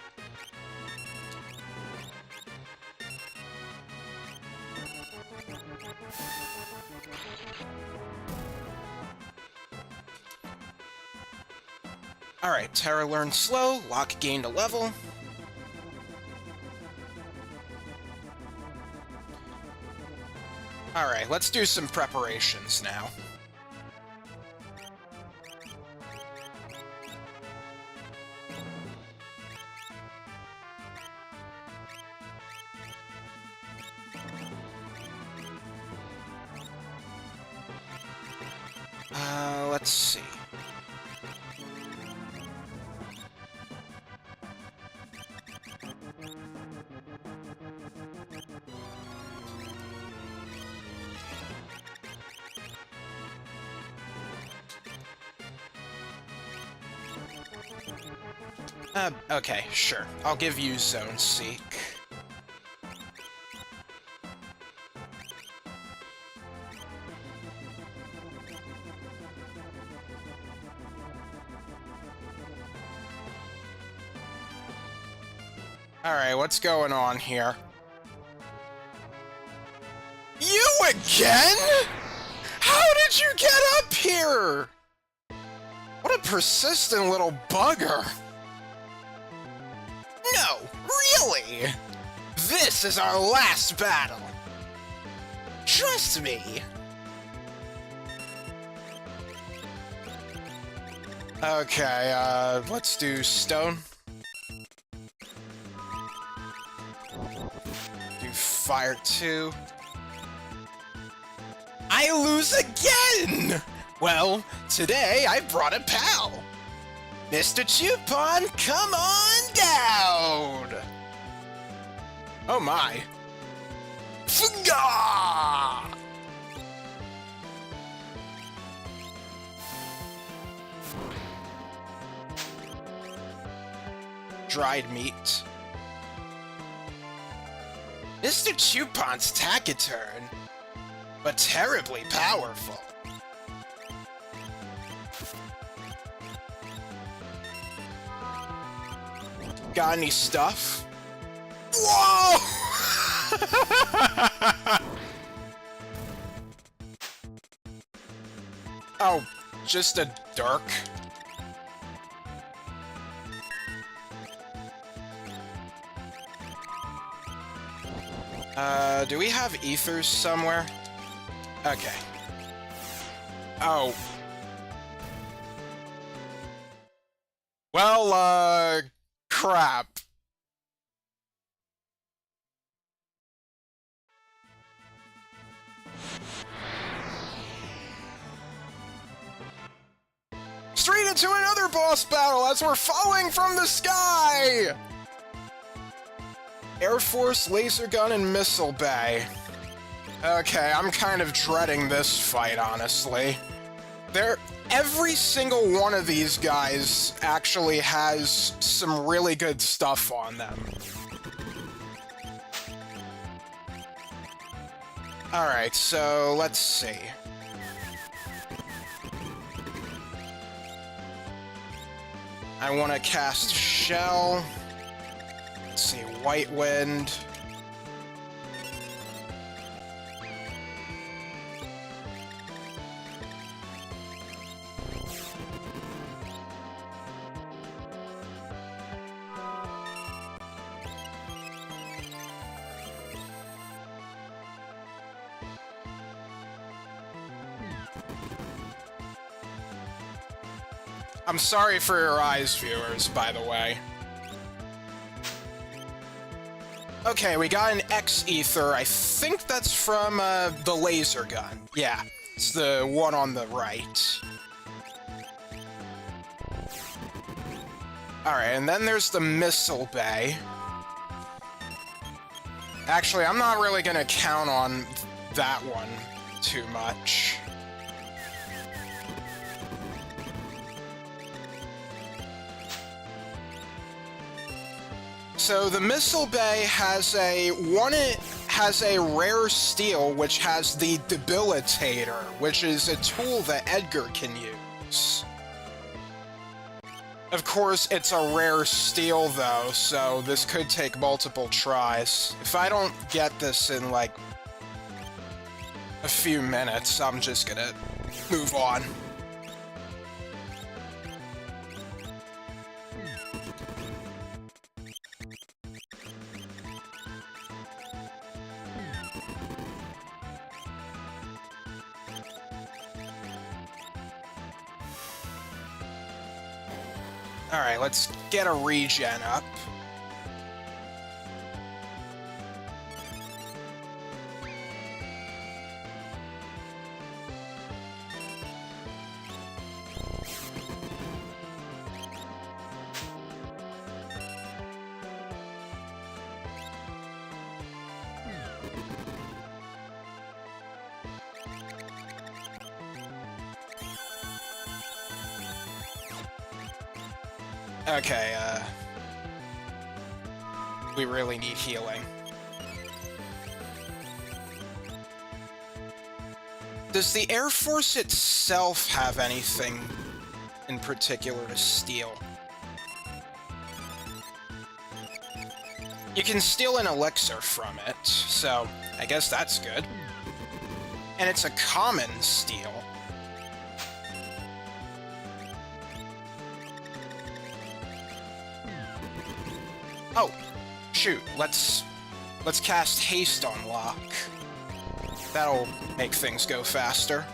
Alright, Terra learned slow, Locke gained a level. Alright, let's do some preparations now. Let's see. Okay, sure. I'll give you Zone Seek. Alright, what's going on here? You again?! How did you get up here?! What a persistent little bugger! No, really! This is our last battle! Trust me! Okay, let's do Stone. Do Fire 2. I lose again! Well, today I brought a pal! Mr. Chupon, come on down! Oh my. Funga! Dried meat. Mr. Chupon's taciturn, but terribly powerful. Got any stuff? Whoa! Oh, just a dirk. Do we have ethers somewhere? Okay. Oh. Well, crap. Straight into another boss battle as we're falling from the sky! Air Force, Laser Gun, and Missile Bay. Okay, I'm kind of dreading this fight, honestly. Every single one of these guys actually has some really good stuff on them. Alright, so let's see. I want to cast Shell. Let's see, White Wind. I'm sorry for your eyes, viewers, by the way. Okay, we got an X-Ether. I think that's from the laser gun. Yeah, it's the one on the right. Alright, and then there's the Missile Bay. Actually, I'm not really gonna count on that one too much. So the Missile Bay has a rare steel which has the Debilitator, which is a tool that Edgar can use. Of course, it's a rare steel though, so this could take multiple tries. If I don't get this in like a few minutes, I'm just gonna move on. Alright, let's get a regen up. Okay, we really need healing. Does the Air Force itself have anything in particular to steal? You can steal an elixir from it, so I guess that's good. And it's a common steal. Oh, shoot, let's cast Haste on Locke. That'll make things go faster.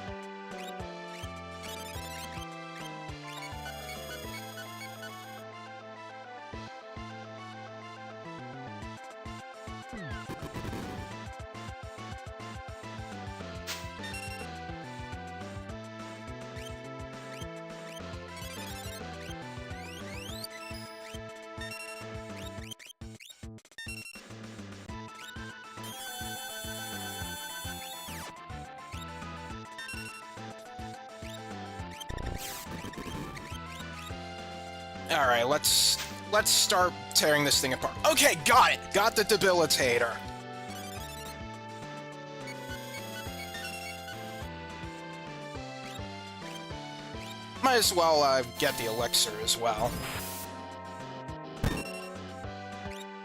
Alright, let's start tearing this thing apart. Okay, got it! Got the Debilitator. Might as well get the elixir as well.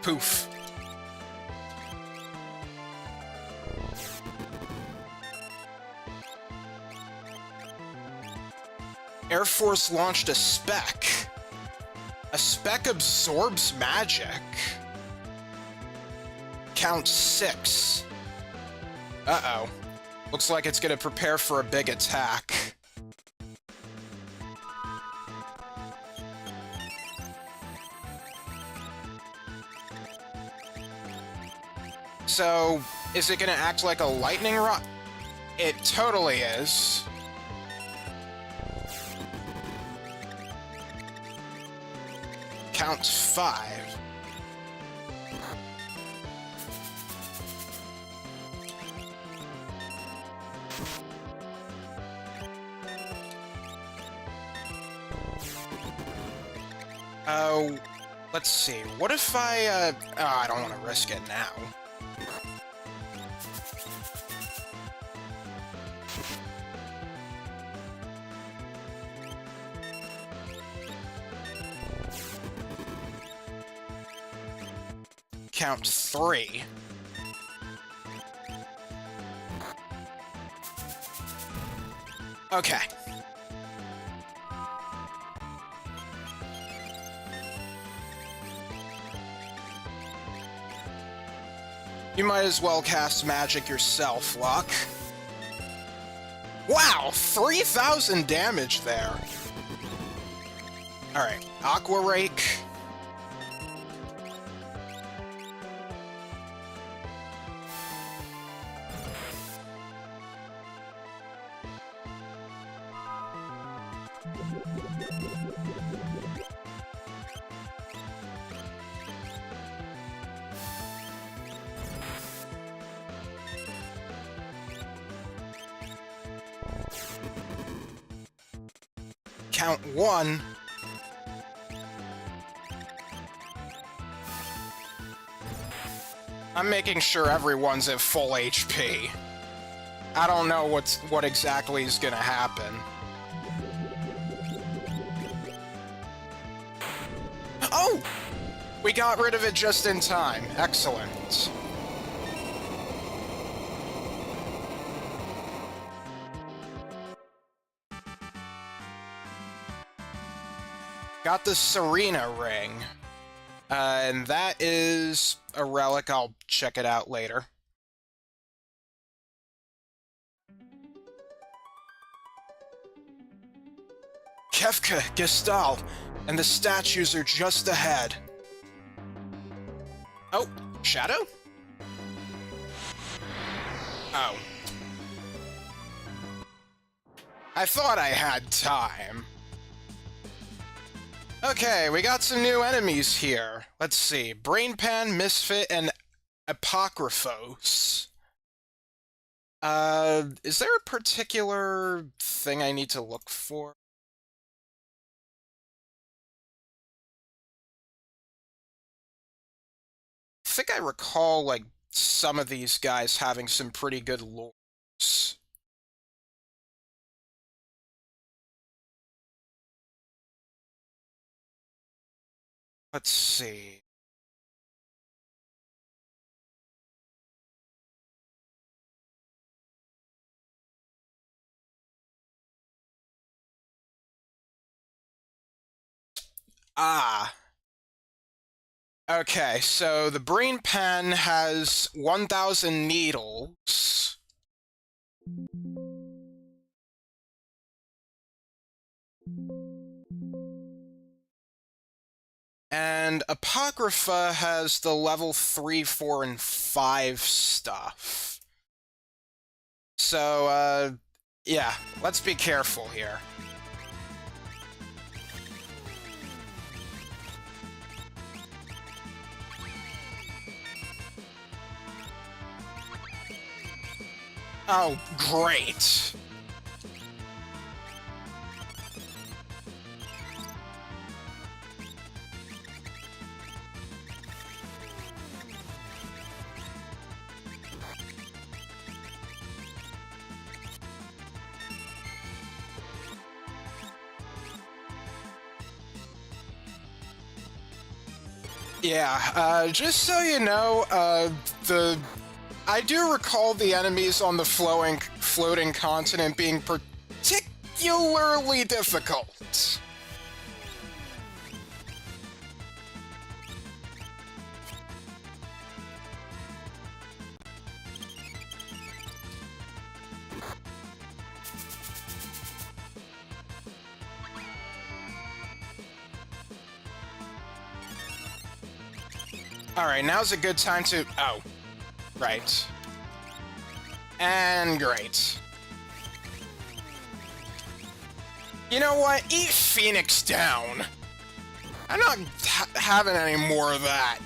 Poof. Air Force launched a spec. A spec absorbs magic. Count 6. Uh-oh. Looks like it's gonna prepare for a big attack. So, is it gonna act like a lightning rod? It totally is. Counts 5. Oh, let's see. What if I don't want to risk it now. count 3. Okay. You might as well cast magic yourself, Luck. Wow, 3,000 damage there. Alright, Aqua Rake. Count 1. I'm making sure everyone's at full HP. I don't know what exactly is gonna happen. Oh! We got rid of it just in time. Excellent. Got the Serena ring. And that is a relic. I'll check it out later. Kefka, Gestahl, and the statues are just ahead. Oh, Shadow? Oh. I thought I had time. Okay, we got some new enemies here. Let's see. Brainpan, Misfit, and Apocryphos. Is there a particular thing I need to look for? I think I recall, like, some of these guys having some pretty good lores. Let's see. Ah. Okay, so the Brain Pan has 1,000 needles. And Apocrypha has the level 3, 4, and 5 stuff. So, yeah, let's be careful here. Oh, great. Yeah, just so you know, I do recall the enemies on the floating continent being particularly difficult. Alright, now's a good time to... Oh. Right. And great. You know what? Eat Phoenix down. I'm not having any more of that.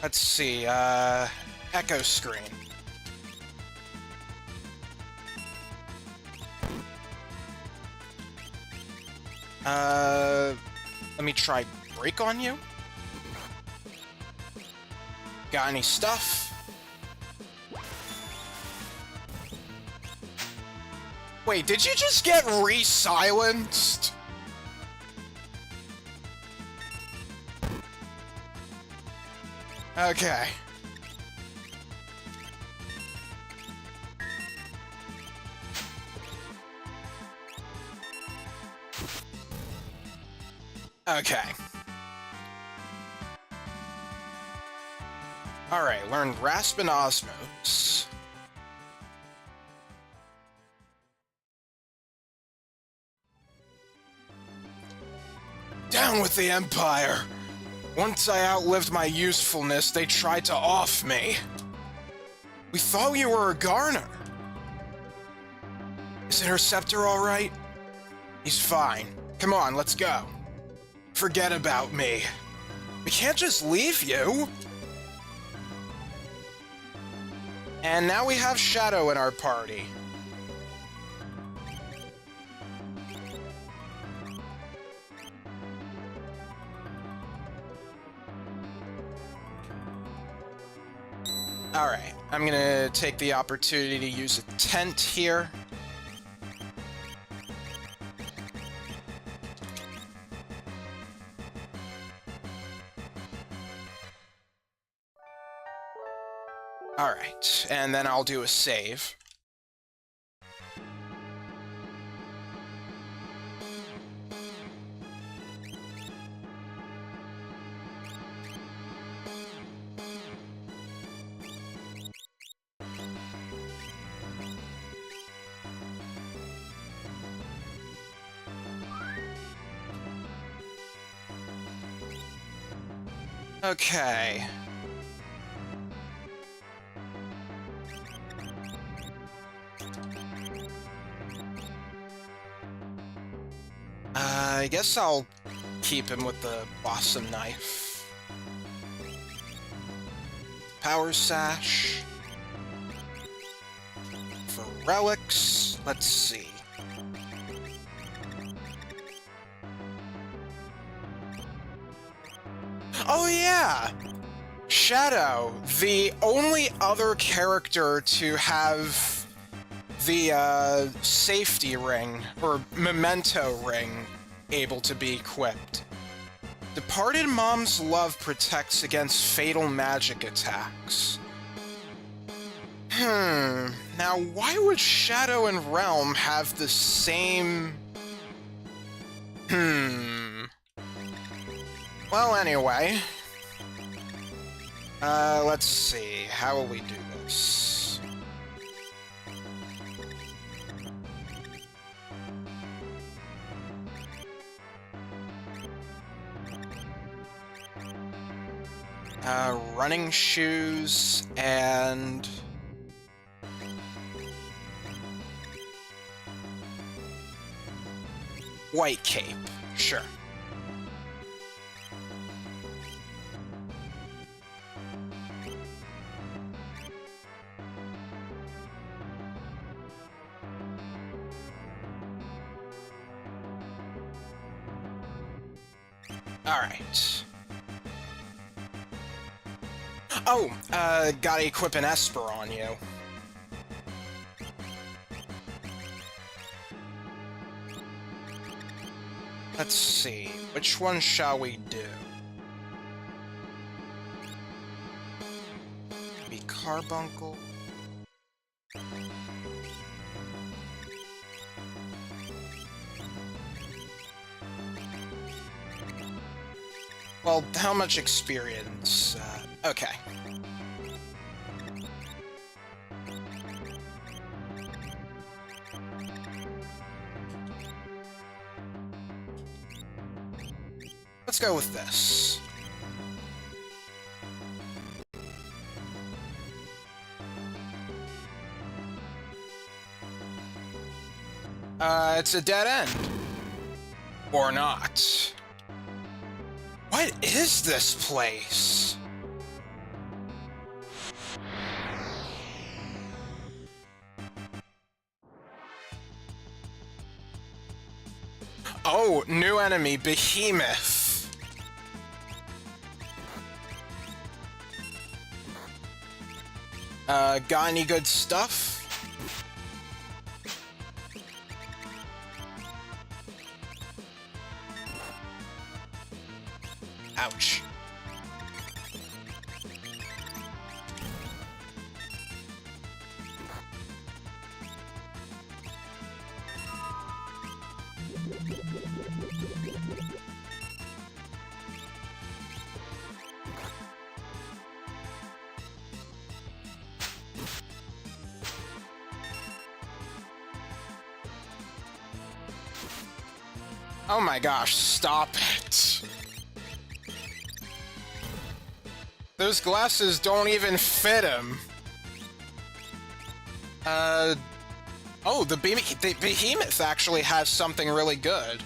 Let's see, Echo Screen. Let me try Break on you? Got any stuff? Wait, did you just get re-silenced? Okay. Okay. Alright, learn Rasp and Osmos. Down with the Empire! Once I outlived my usefulness, they tried to off me. We thought you were a Garner. Is Interceptor alright? He's fine. Come on, let's go. Forget about me. We can't just leave you. And now we have Shadow in our party. Alright, I'm gonna take the opportunity to use a tent here. Alright, and then I'll do a save. Okay. I guess I'll keep him with the Blossom Knife. Power Sash. For relics, let's see. Oh yeah! Shadow, the only other character to have the safety ring, or memento ring, able to be equipped. Departed Mom's love protects against fatal magic attacks. Now why would Shadow and Realm have the same... Well, anyway. Let's see, how will we do this? Running shoes and... White cape, sure. Alright. Oh, gotta equip an Esper on you. Let's see, which one shall we do? Maybe Carbuncle? Well, how much experience? Okay. Let's go with this. It's a dead end. Or not. What is this place? Oh, new enemy, Behemoth. Got any good stuff? Ouch. Oh my gosh, stop it. Those glasses don't even fit him. Oh, the behemoth actually has something really good.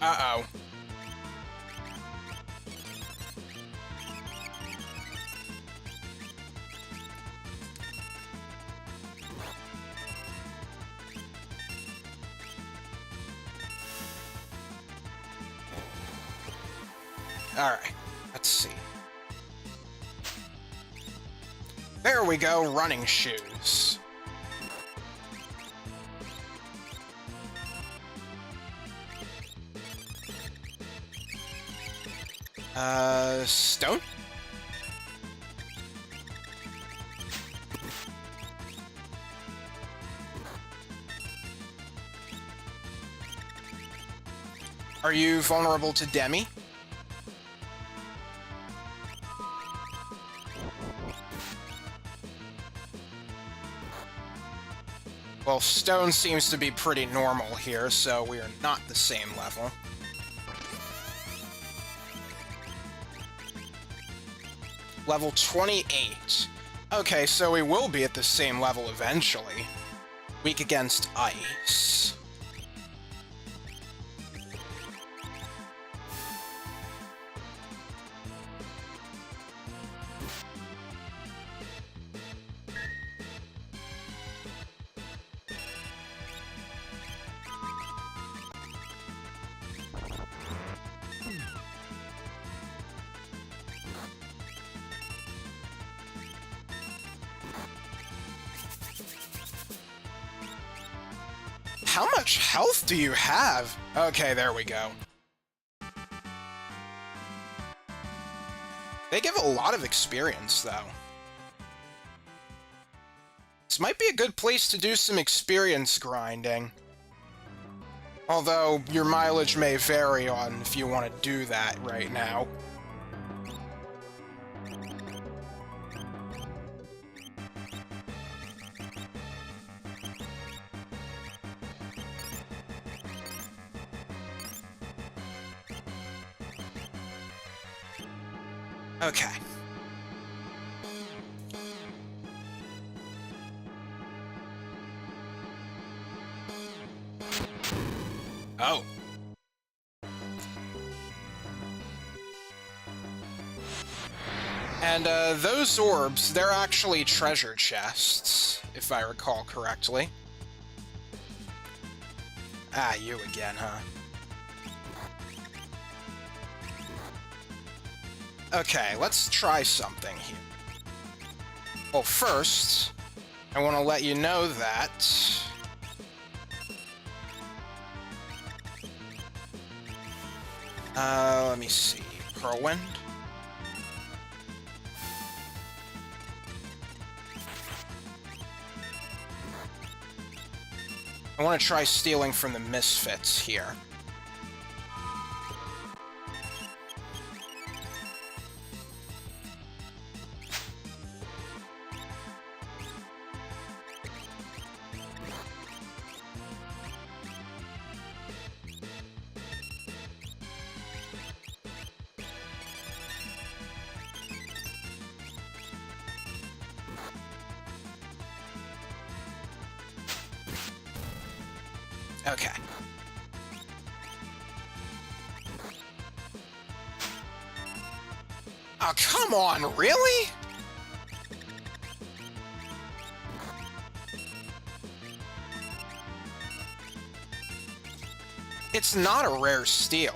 Uh-oh. Alright, let's see. There we go, running shoes. Stone? Are you vulnerable to Demi? Well, stone seems to be pretty normal here, so we are not the same level. Level 28. Okay, so we will be at the same level eventually. Weak against ice. How much health do you have? Okay, there we go. They give a lot of experience, though. This might be a good place to do some experience grinding. Although, your mileage may vary on if you want to do that right now. Okay. Oh. And, those orbs, they're actually treasure chests, if I recall correctly. Ah, you again, huh? Okay, let's try something here. Well, first, I want to let you know that... let me see. Whirlwind? I want to try stealing from the Misfits here. Okay. Oh, come on, really? It's not a rare steel.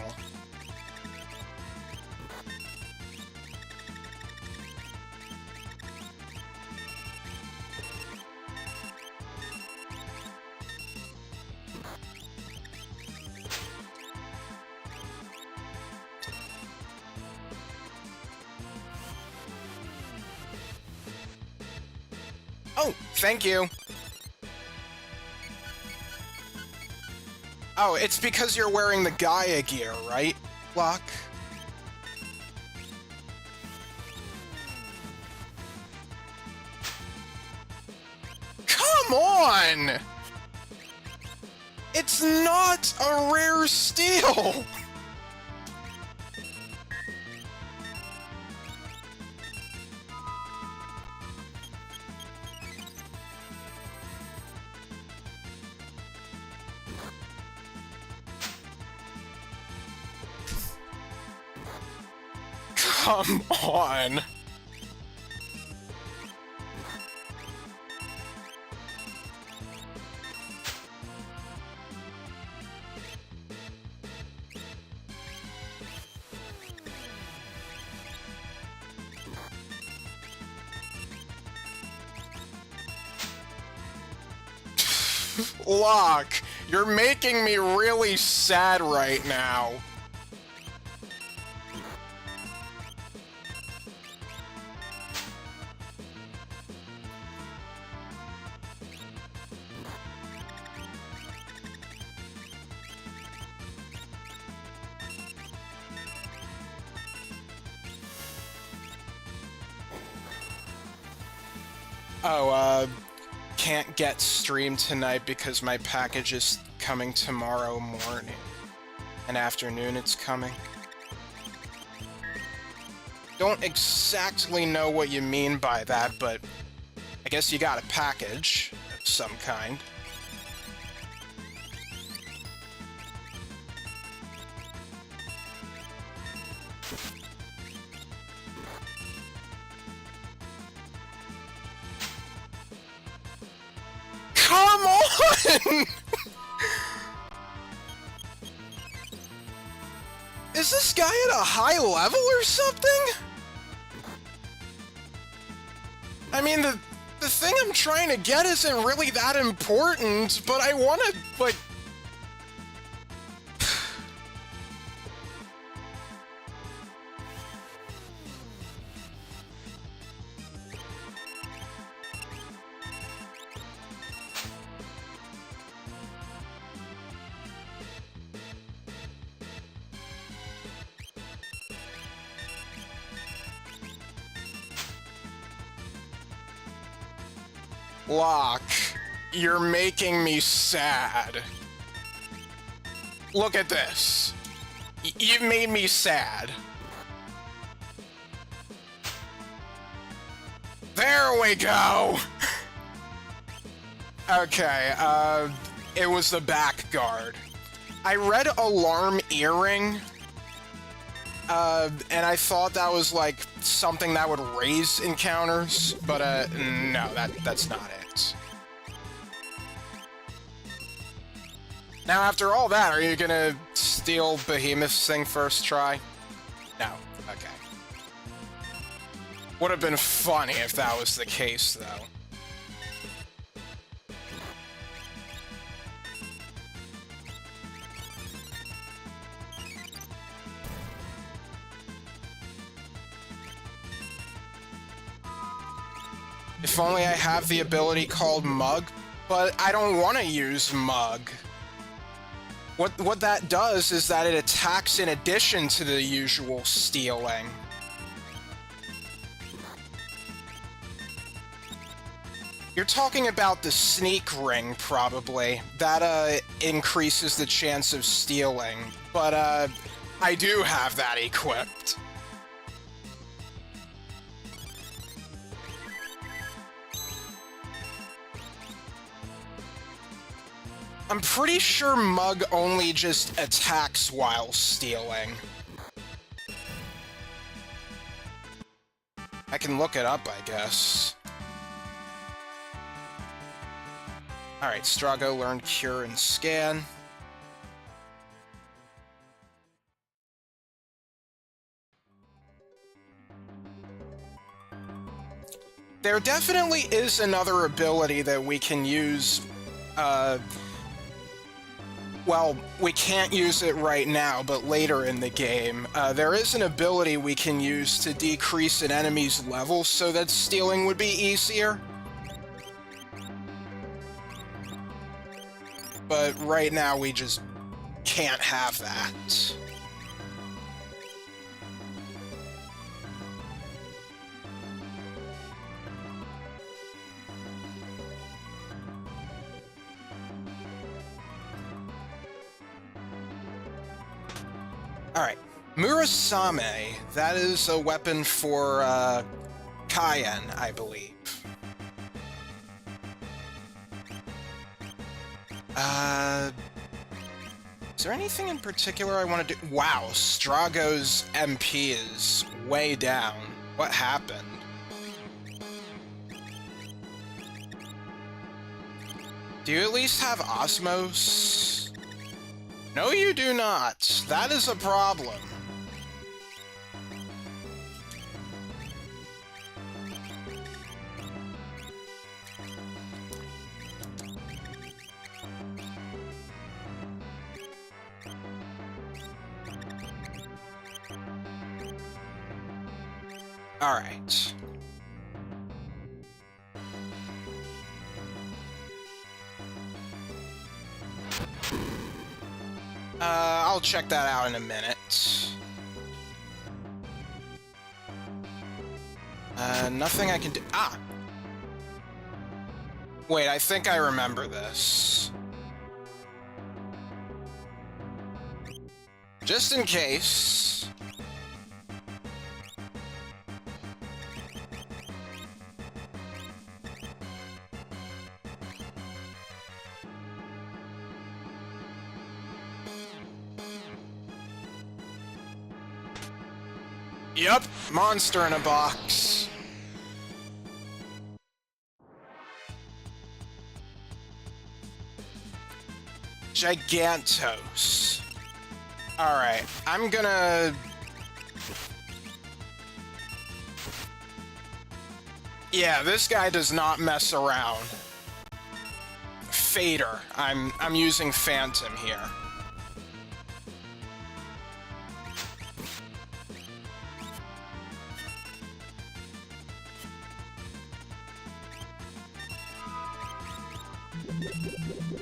Oh, thank you. Oh, it's because you're wearing the Gaia gear, right, Locke? Come on! It's not a rare steel! Come on! Locke, you're making me really sad right now. Oh, can't get streamed tonight because my package is coming tomorrow morning. And afternoon it's coming. Don't exactly know what you mean by that, but I guess you got a package of some kind. Come on! Is this guy at a high level or something? I mean, the thing I'm trying to get isn't really that important, but I want to, like... Locke, you're making me sad. Look at this. You've made me sad. There we go! Okay, it was the back guard. I read alarm earring, and I thought that was like something that would raise encounters, but no, that's not it. Now, after all that, are you gonna steal Behemoth's thing first try? No. Okay. Would have been funny if that was the case, though. If only I have the ability called Mug, but I don't want to use Mug. What that does is that it attacks in addition to the usual stealing. You're talking about the sneak ring, probably. That, increases the chance of stealing. But, I do have that equipped. I'm pretty sure Mug only just attacks while stealing. I can look it up, I guess. Alright, Strago learned Cure and Scan. There definitely is another ability that we can use, well, we can't use it right now, but later in the game. There is an ability we can use to decrease an enemy's level so that stealing would be easier. But right now we just can't have that. Alright, Murasame, that is a weapon for, Cayenne, I believe. Is there anything in particular I want to do? Wow, Strago's MP is way down. What happened? Do you at least have Osmos? No, you do not. That is a problem. All right. I'll check that out in a minute. Nothing I can do. Ah! Wait, I think I remember this. Just in case. Yep, monster in a box. Gigantos. Alright, I'm gonna... Yeah, this guy does not mess around. Fader. I'm using Phantom here.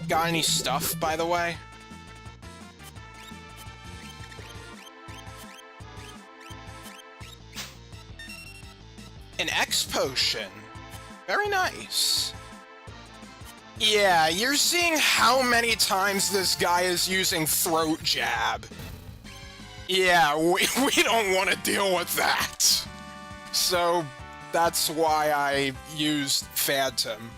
Got any stuff, by the way? An X potion. Very nice. Yeah, you're seeing how many times this guy is using throat jab. Yeah, we don't want to deal with that. So, that's why I used Phantom.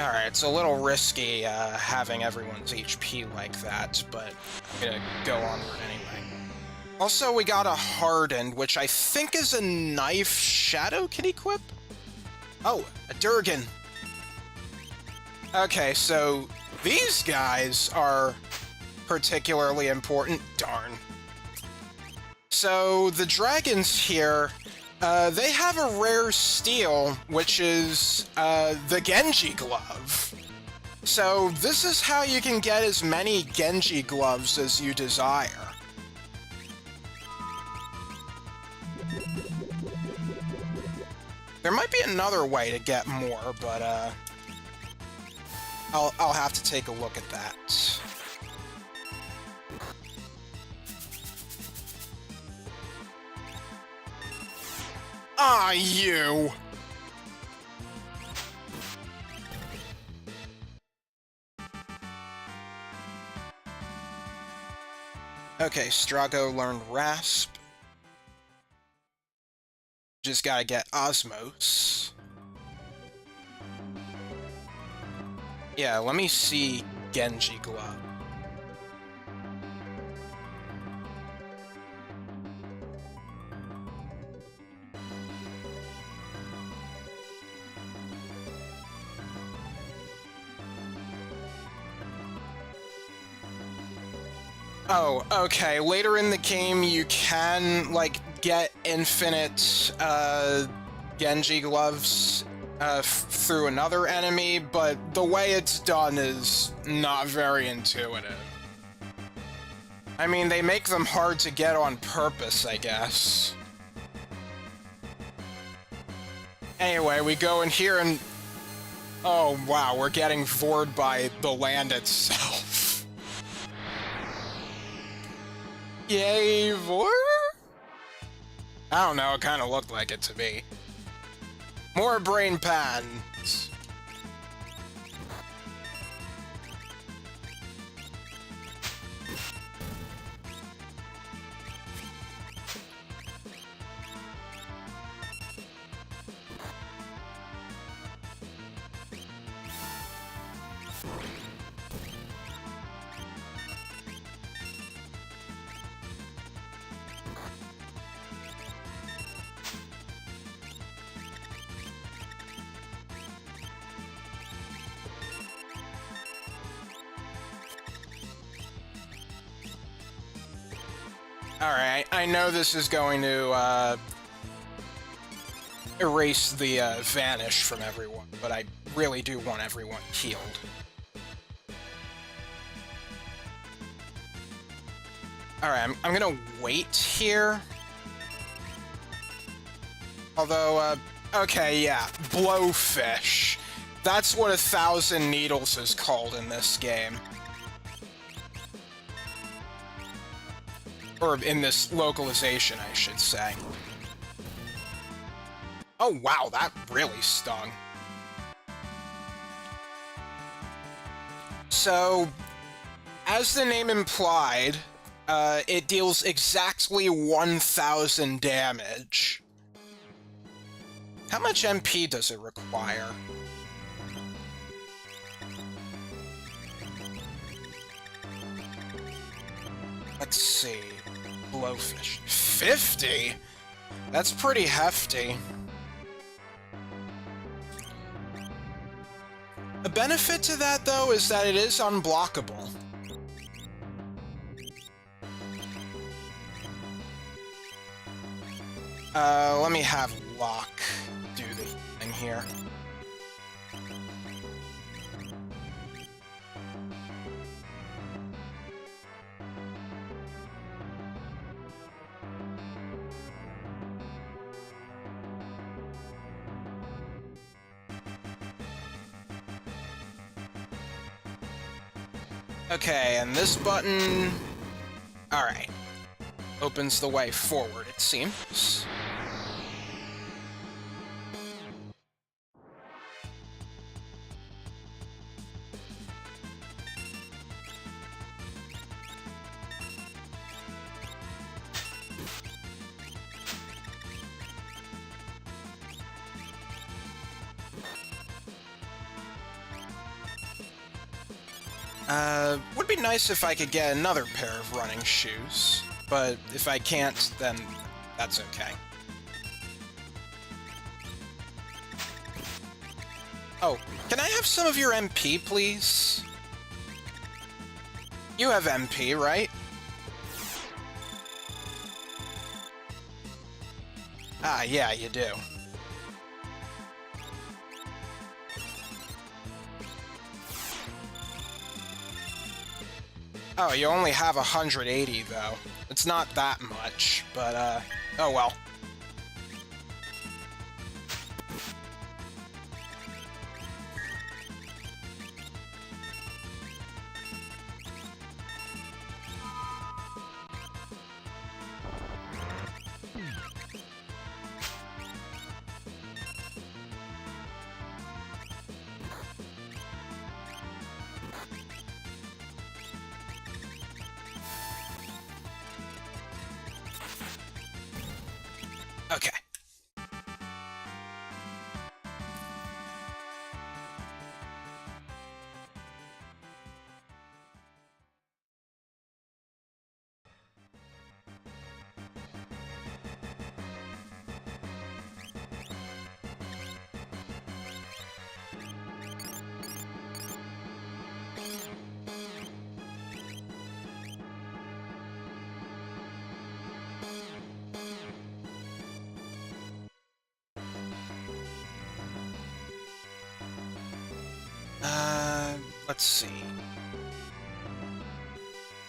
Alright, it's a little risky having everyone's HP like that, but I'm gonna go onward anyway. Also, we got a Hardened, which I think is a knife Shadow can equip? Oh, a Durgan. Okay, so these guys are particularly important. Darn. So, the dragons here... they have a rare steel, which is, the Genji Glove. So, this is how you can get as many Genji Gloves as you desire. There might be another way to get more, but, I'll have to take a look at that. Ah, you! Okay, Strago learned Rasp. Just gotta get Osmos. Yeah, let me see Genji Glove. Oh, okay. Later in the game, you can, like, get infinite, Genji gloves, through another enemy, but the way it's done is not very intuitive. I mean, they make them hard to get on purpose, I guess. Anyway, we go in here and... Oh, wow, we're getting vored by the land itself. Yay, vor? I don't know, it kind of looked like it to me. More brain pans. Alright, I know this is going to, erase the, vanish from everyone, but I really do want everyone healed. Alright, I'm gonna wait here. Although, okay, yeah, blowfish. That's what 1,000 needles is called in this game. Or in this localization, I should say. Oh wow, that really stung. So, as the name implied, it deals exactly 1,000 damage. How much MP does it require? Let's see. Blowfish. 50? That's pretty hefty. A benefit to that, though, is that it is unblockable. Let me have Locke do the thing here. Okay, and this button... Alright. Opens the way forward, it seems. Would be nice if I could get another pair of running shoes, but if I can't, then that's okay. Oh, can I have some of your MP, please? You have MP, right? Ah, yeah, you do. Oh, you only have 180, though. It's not that much, but, oh well. let's see.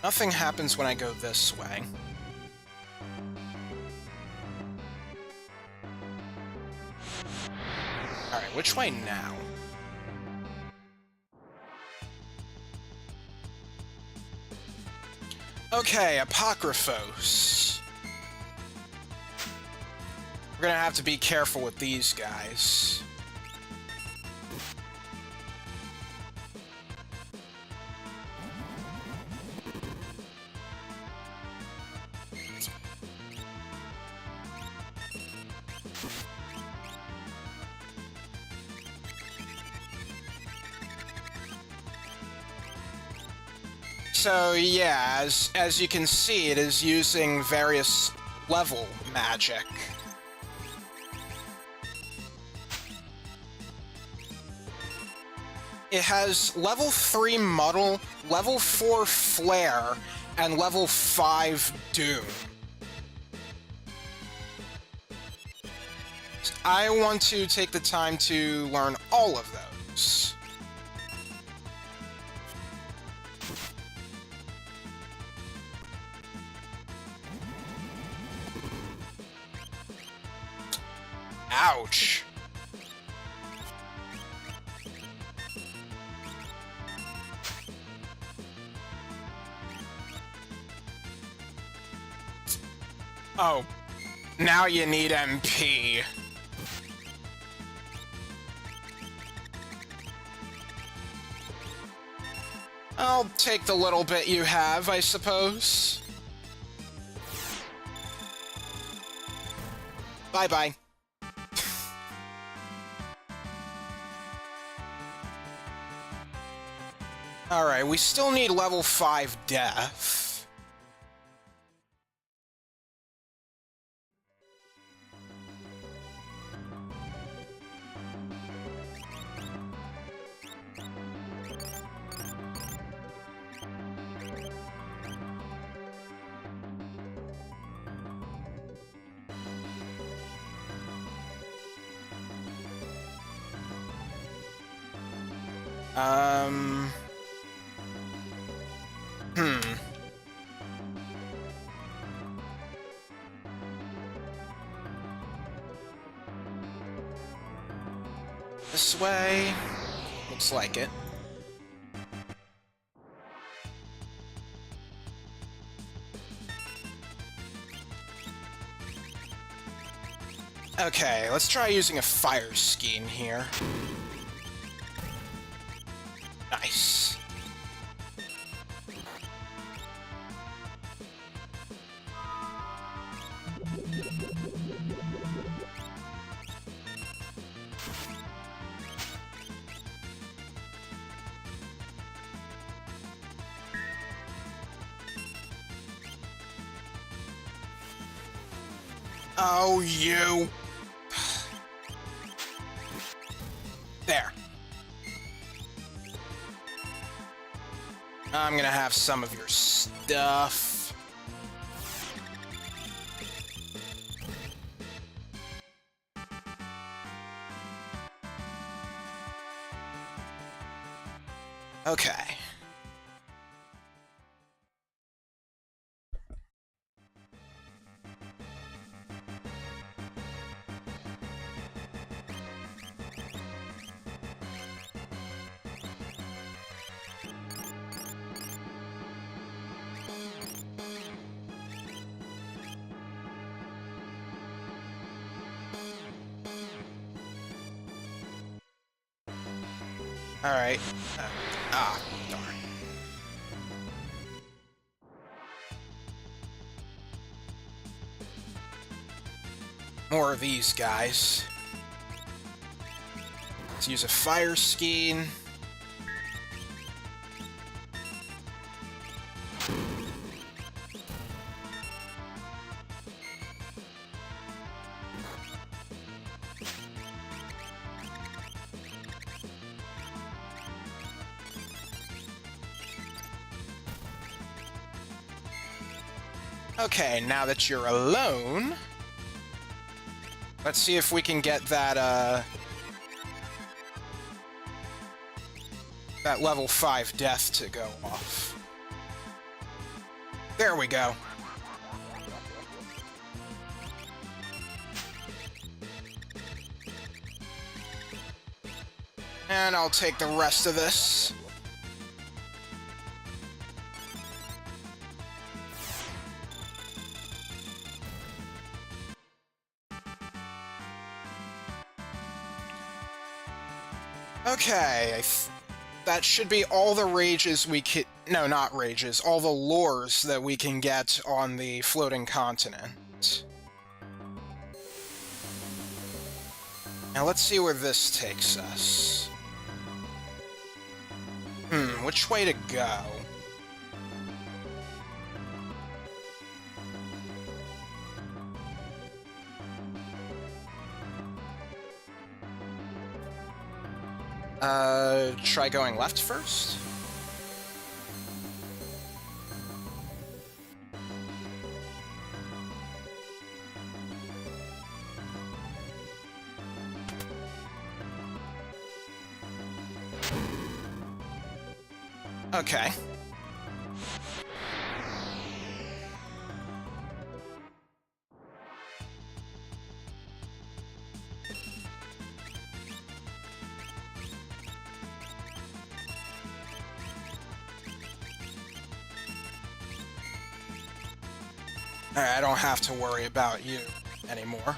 Nothing happens when I go this way. Alright, which way now? Okay, Apocryphos. We're gonna have to be careful with these guys. So yeah, as you can see, it is using various level magic. It has level 3 Muddle, level 4 Flare, and level 5 Doom. I want to take the time to learn all of those. Ouch. Oh, now you need MP. I'll take the little bit you have, I suppose. Bye-bye. Alright, we still need level 5 death. This way. Looks like it. Okay, let's try using a fire skein here. Nice. Oh, you. There. I'm gonna have some of your stuff. Okay. Alright. Darn. More of these guys. Let's use a fire skein. Okay, now that you're alone, let's see if we can get that, that level 5 death to go off. There we go. And I'll take the rest of this. Okay, that should be all the rages we can... No, not rages. All the lures that we can get on the floating continent. Now let's see where this takes us. Which way to go? Try going left first? Okay. Alright, I don't have to worry about you anymore.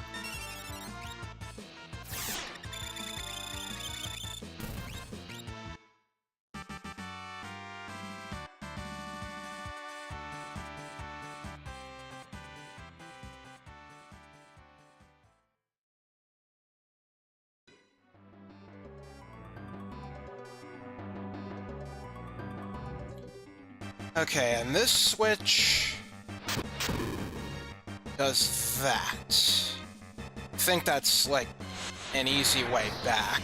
Okay, and this switch does that. I think that's, like, an easy way back.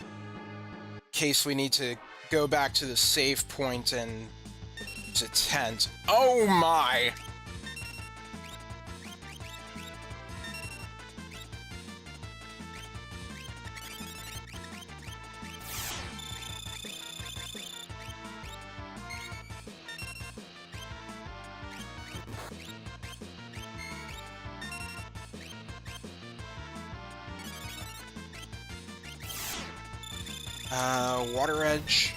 In case we need to go back to the save point and use a tent. Oh my! Water edge.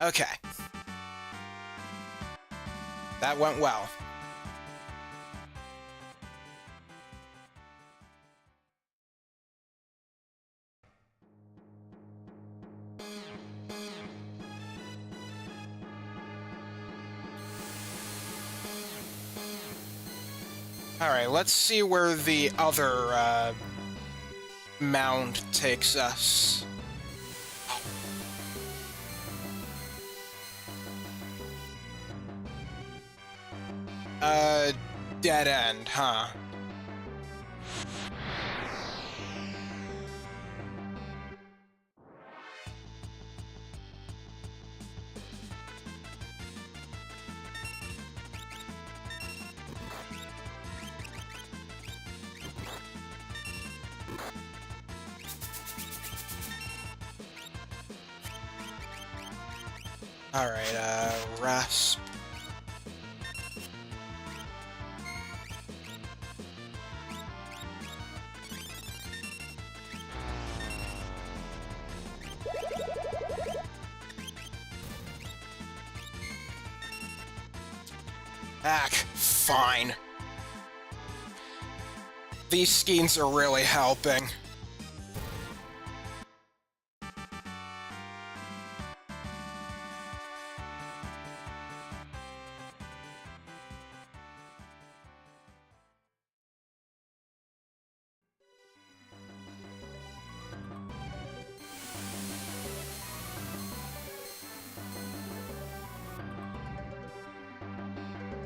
Okay. That went well. Alright, let's see where the other, mound takes us. Dead end, huh? Alright, rasp. Fine. These skeins are really helping.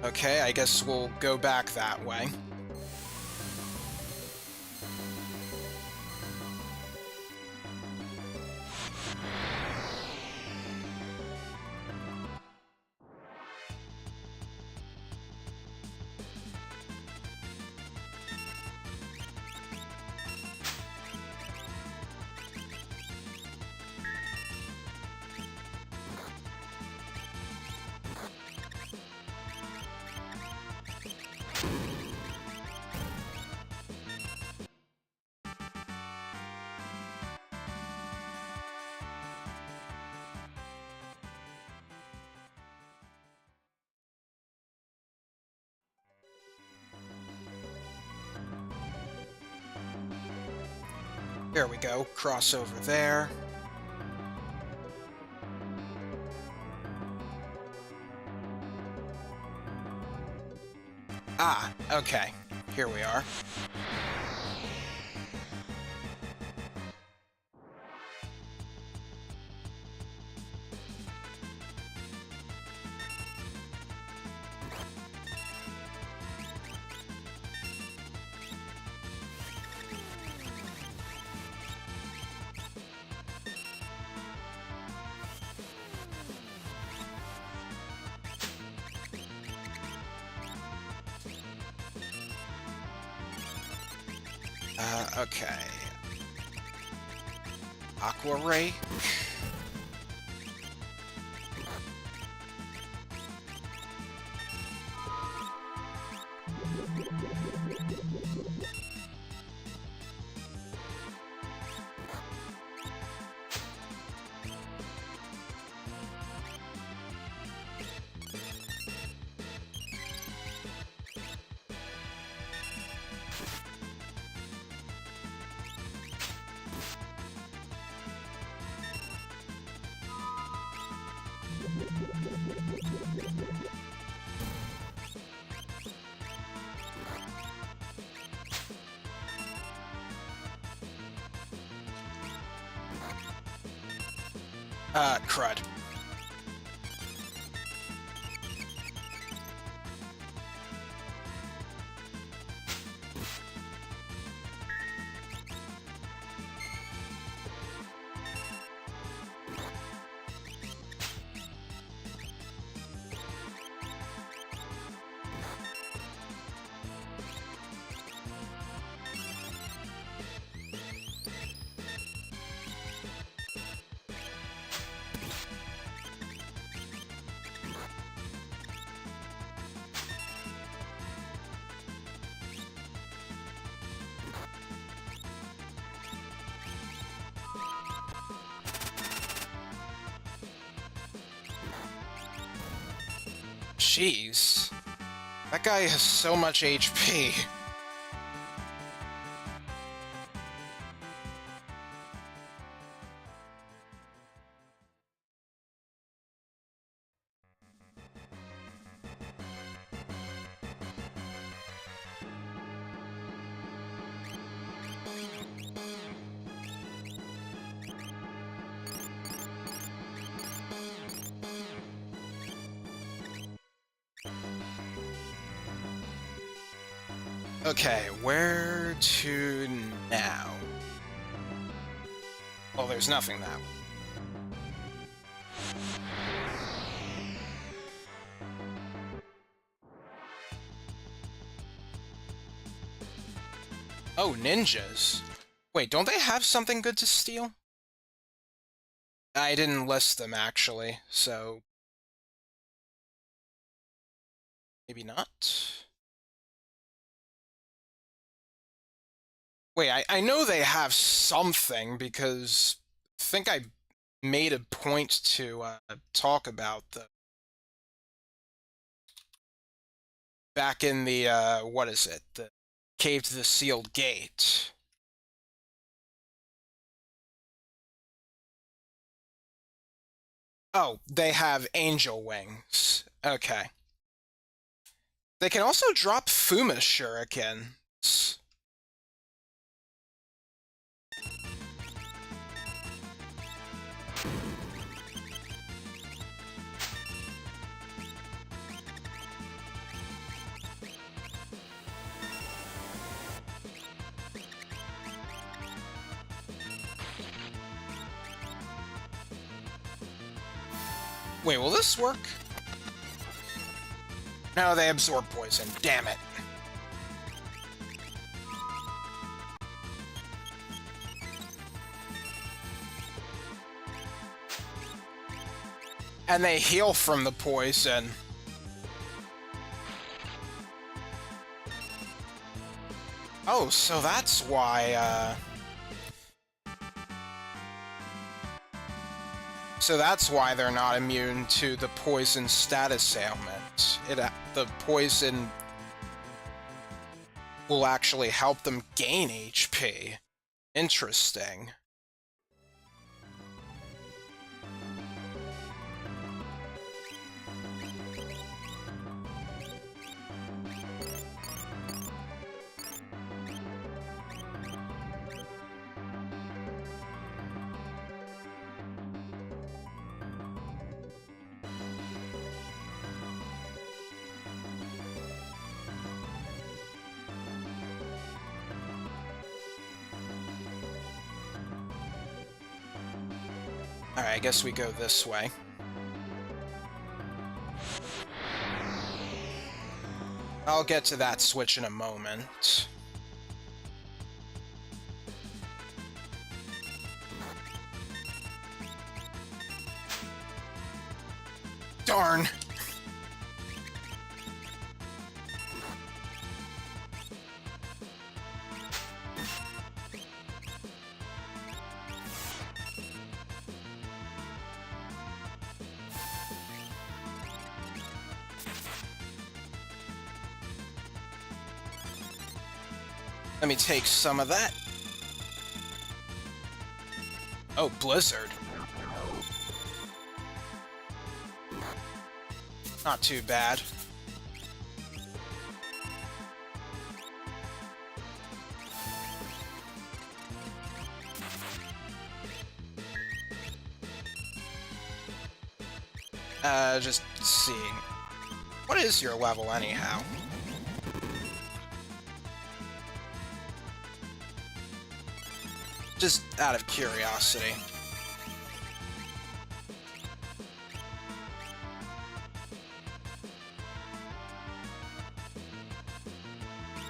Okay, I guess we'll go back that way. There we go. Cross over there. Ah, okay. Here we are. Okay. Aqua Ray? Crud. Jeez. That guy has so much HP. Okay, where to now? Well, there's nothing now. Oh, ninjas. Wait, don't they have something good to steal? I didn't list them, actually, so... maybe not? Wait, I know they have something, because I think I made a point to talk about the... back in the, what is it? The Cave to the Sealed Gate. Oh, they have angel wings. Okay. They can also drop Fuma shurikens. Wait, will this work? No, they absorb poison. Damn it. And they heal from the poison. Oh, so that's why, so that's why they're not immune to the poison status ailment. The poison will actually help them gain HP. Interesting. Alright, I guess we go this way. I'll get to that switch in a moment. Darn! Let me take some of that. Oh, Blizzard. Not too bad. Just seeing. What is your level anyhow? Just out of curiosity.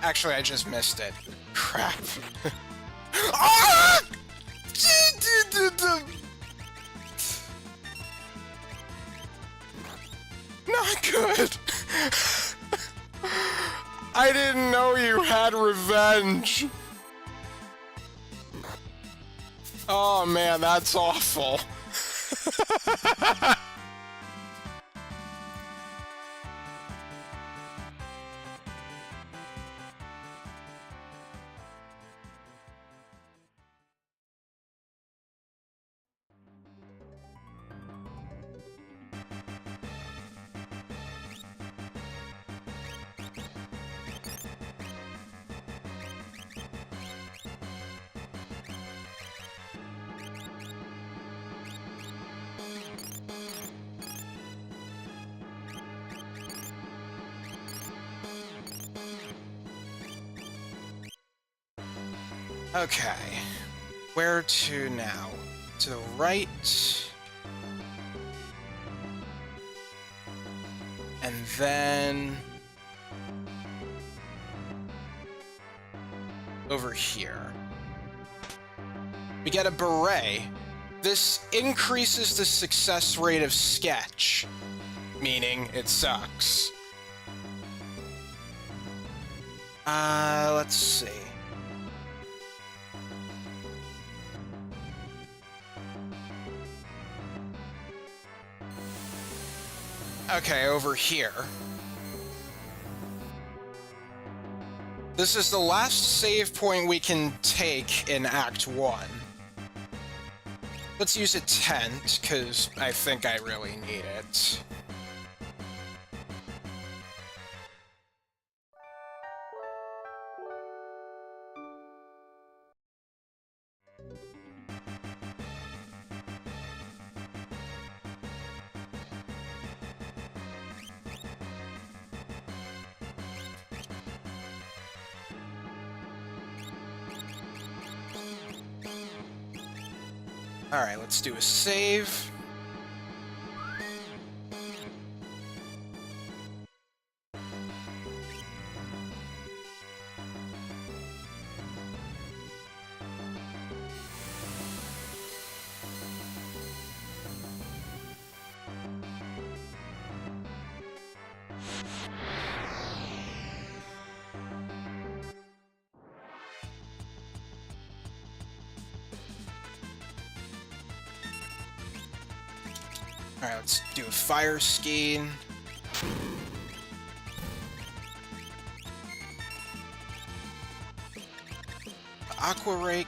Actually, I just missed it. Crap. Ah! Not good. I didn't know you had revenge. Oh man, that's awful. Okay, where to now? To the right. And then over here. We get a beret. This increases the success rate of sketch, meaning it sucks. Let's see. Okay, over here. This is the last save point we can take in Act 1. Let's use a tent, because I think I really need it. Alright, let's do a save. Alright, let's do a fire skein. Aqua rake.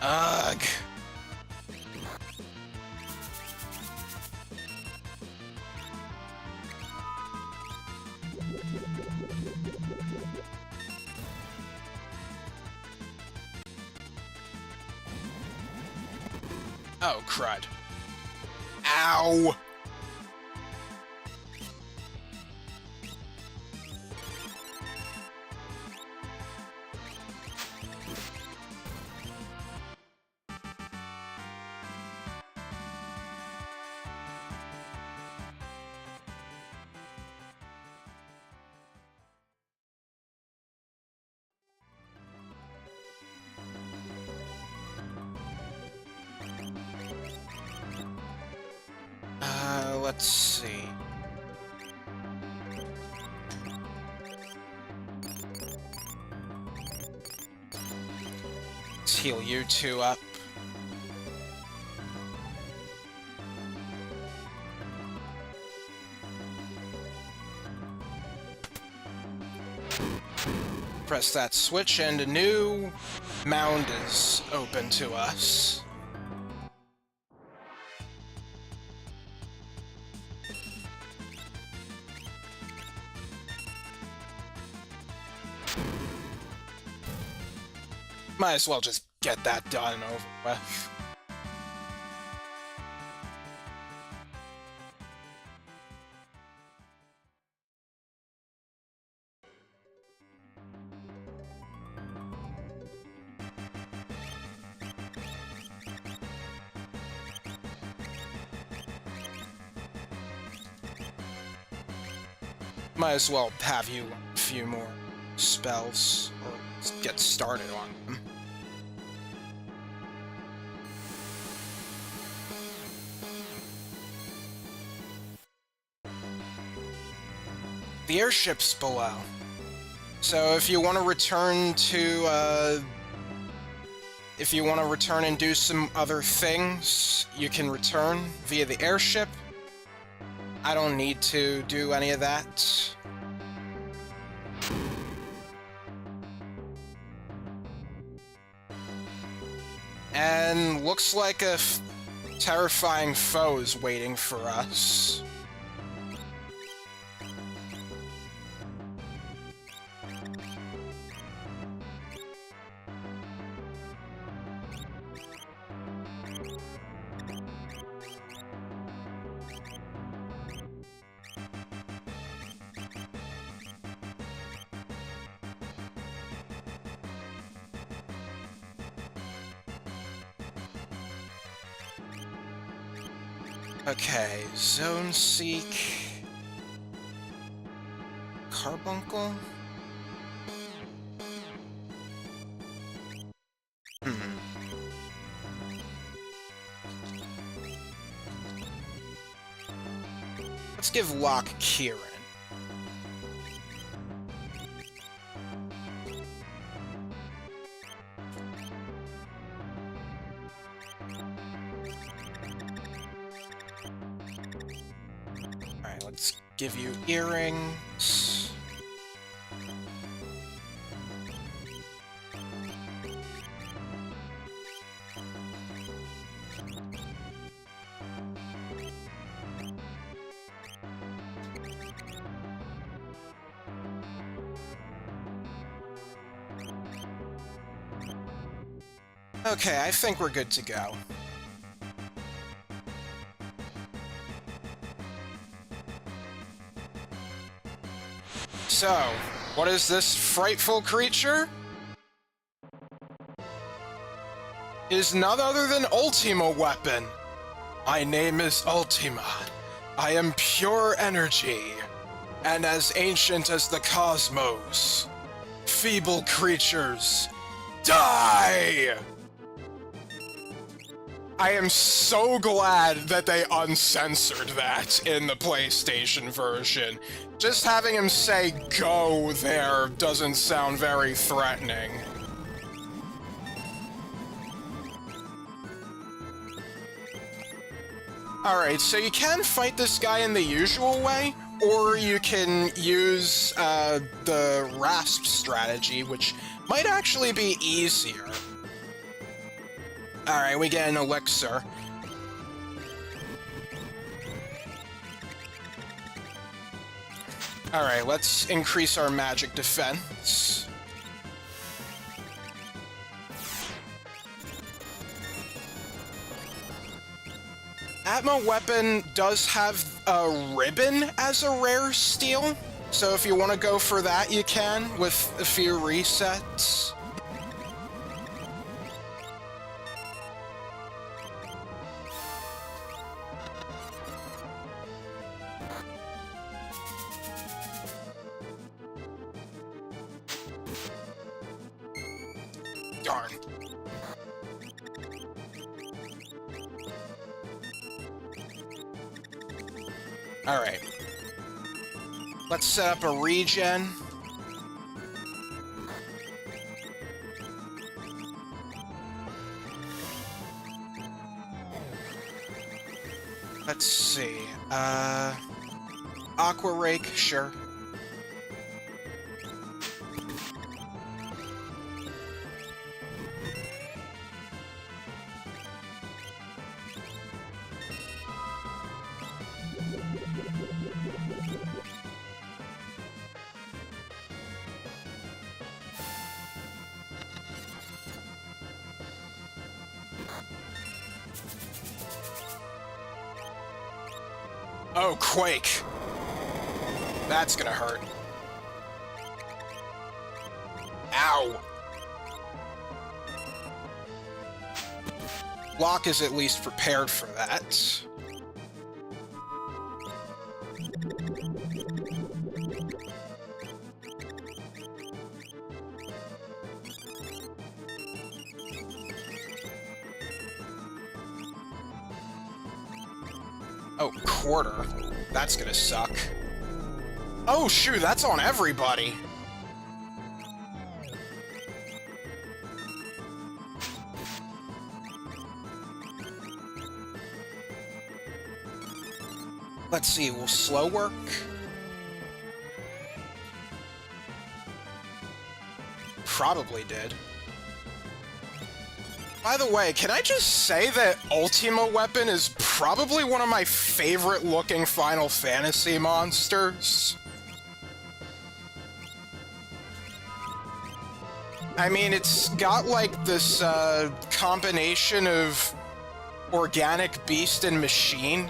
Ugh. Oh, crud. Ow! Let's see. Let's heal you two up. Press that switch and a new mound is open to us. Might as well just get that done and over with. Might as well have you a few more spells, or get started on them. The airship's below. So if you want to return to, if you want to return and do some other things, you can return via the airship. I don't need to do any of that. And looks like a terrifying foe is waiting for us. Okay, Zone Seek... Carbuncle? Let's give Locke Kieran. Let's give you earrings. Okay, I think we're good to go. So, what is this frightful creature? It is none other than Ultima Weapon. My name is Ultima. I am pure energy, and as ancient as the cosmos. Feeble creatures, die! I am so glad that they uncensored that in the PlayStation version. Just having him say "go" there doesn't sound very threatening. Alright, so you can fight this guy in the usual way, or you can use the Rasp strategy, which might actually be easier. Alright, we get an elixir. Alright, let's increase our magic defense. Atmo Weapon does have a ribbon as a rare steal, so if you want to go for that, you can, with a few resets. Darn. Alright. Let's set up a regen. Let's see. Aqua Rake, sure. Oh, Quake. That's gonna hurt. Ow. Locke is at least prepared for that. Oh, quarter. That's gonna suck. Oh, shoot, that's on everybody. Let's see, will slow work? Probably did. By the way, can I just say that Ultima Weapon is probably one of my favorite looking Final Fantasy monsters? I mean, it's got like this combination of organic beast and machine,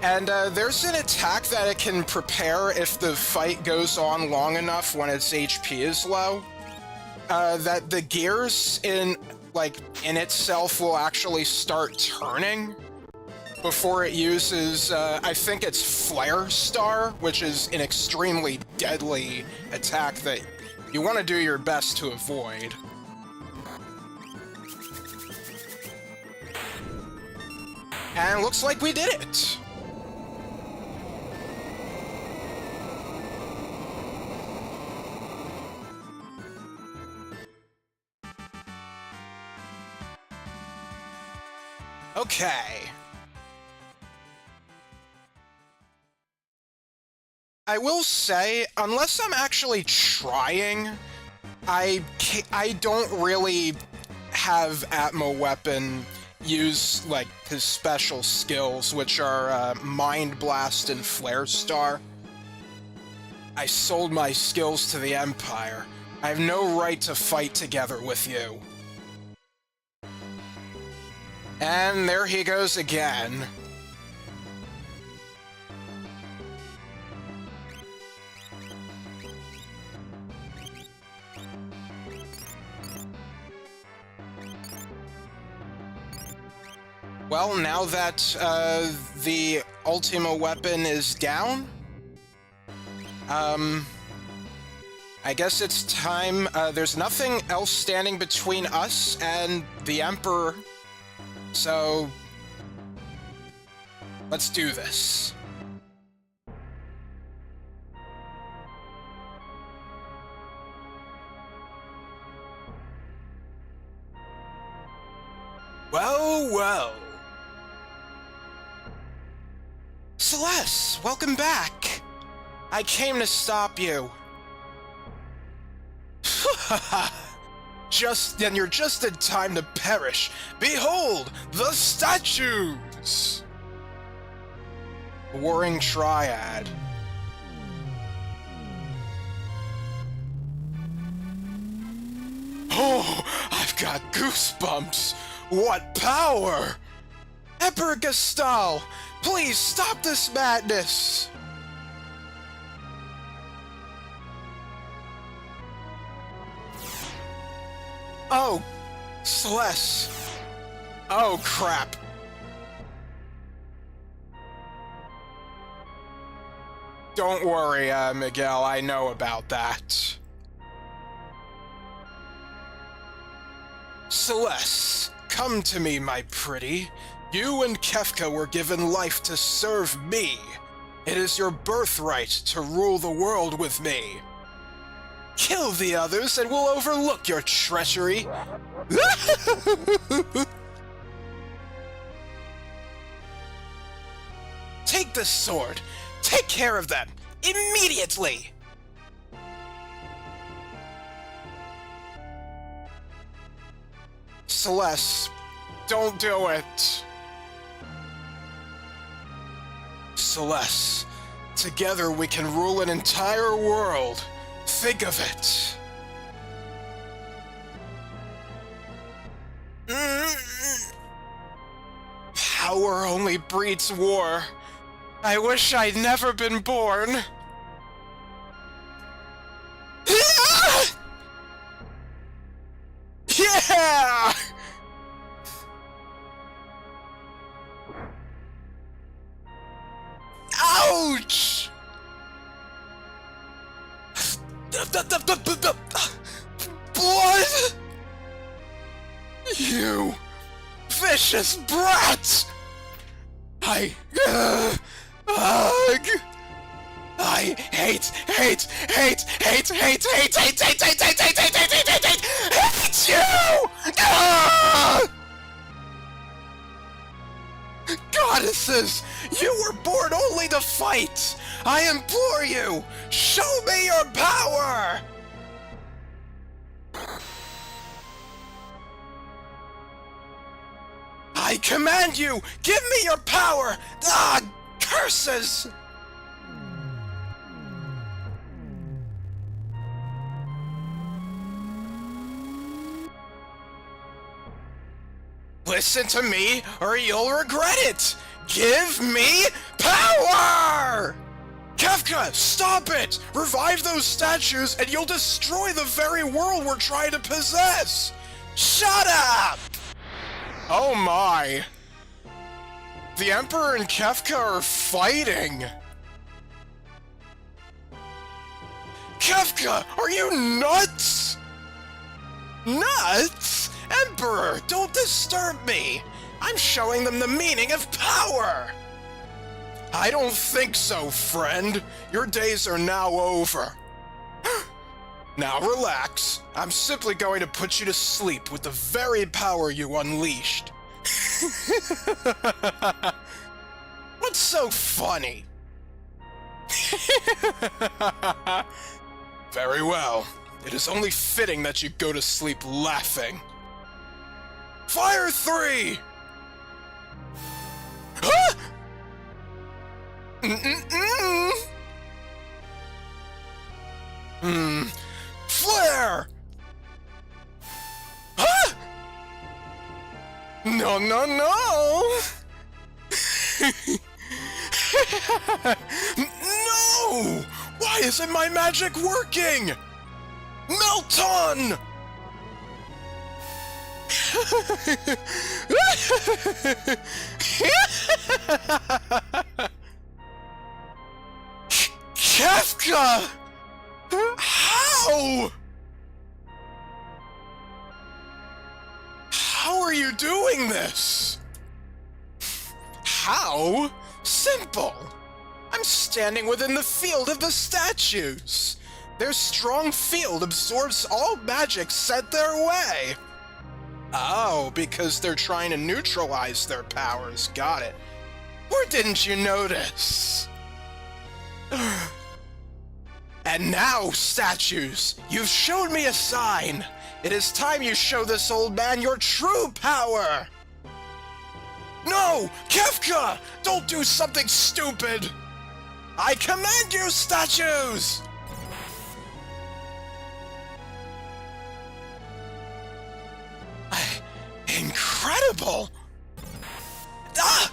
and there's an attack that it can prepare if the fight goes on long enough when its HP is low. That the gears in itself will actually start turning before it uses, I think it's Flare Star, which is an extremely deadly attack that you want to do your best to avoid. And looks like we did it! Okay. I will say, unless I'm actually trying, I don't really have Atmo Weapon use, like, his special skills, which are Mind Blast and Flare Star. I sold my skills to the Empire. I have no right to fight together with you. And there he goes again. Well, now that the Ultima Weapon is down, I guess it's time. There's nothing else standing between us and the Emperor. So, let's do this. Whoa, whoa. Celeste, welcome back. I came to stop you. you're just in time to perish. Behold, the statues! Warring Triad. Oh, I've got goosebumps! What power! Emperor Gestahl, please stop this madness! Oh, Celeste. Oh, crap. Don't worry, Miguel, I know about that. Celeste, come to me, my pretty. You and Kefka were given life to serve me. It is your birthright to rule the world with me. Kill the others and we'll overlook your treachery. Take the sword. Take care of them. Immediately. Celeste, don't do it. Celeste, together we can rule an entire world. Think of it. Power only breeds war. I wish I'd never been born. Yeah! Ouch! Blood! You vicious brat! I hate you! Goddesses, you were born only to fight! I implore you, show me your power! I command you, give me your power! Ah, curses! Listen to me, or you'll regret it! Give me power! Kefka, stop it! Revive those statues and you'll destroy the very world we're trying to possess! Shut up! Oh my. The Emperor and Kefka are fighting! Kefka, are you nuts? Nuts? Emperor, don't disturb me! I'm showing them the meaning of power! I don't think so, friend. Your days are now over. Now relax. I'm simply going to put you to sleep with the very power you unleashed. What's so funny? Very well. It is only fitting that you go to sleep laughing. Fire 3! Huh? Flare! Huh? No, no, no! No! Why isn't my magic working? Melton! Kefka! How? How are you doing this? How? Simple. I'm standing within the field of the statues. Their strong field absorbs all magic sent their way. Oh, because they're trying to neutralize their powers. Got it. Or didn't you notice? And now, statues, you've shown me a sign. It is time you show this old man your true power! No! Kefka! Don't do something stupid! I command you, statues! Incredible! Ah!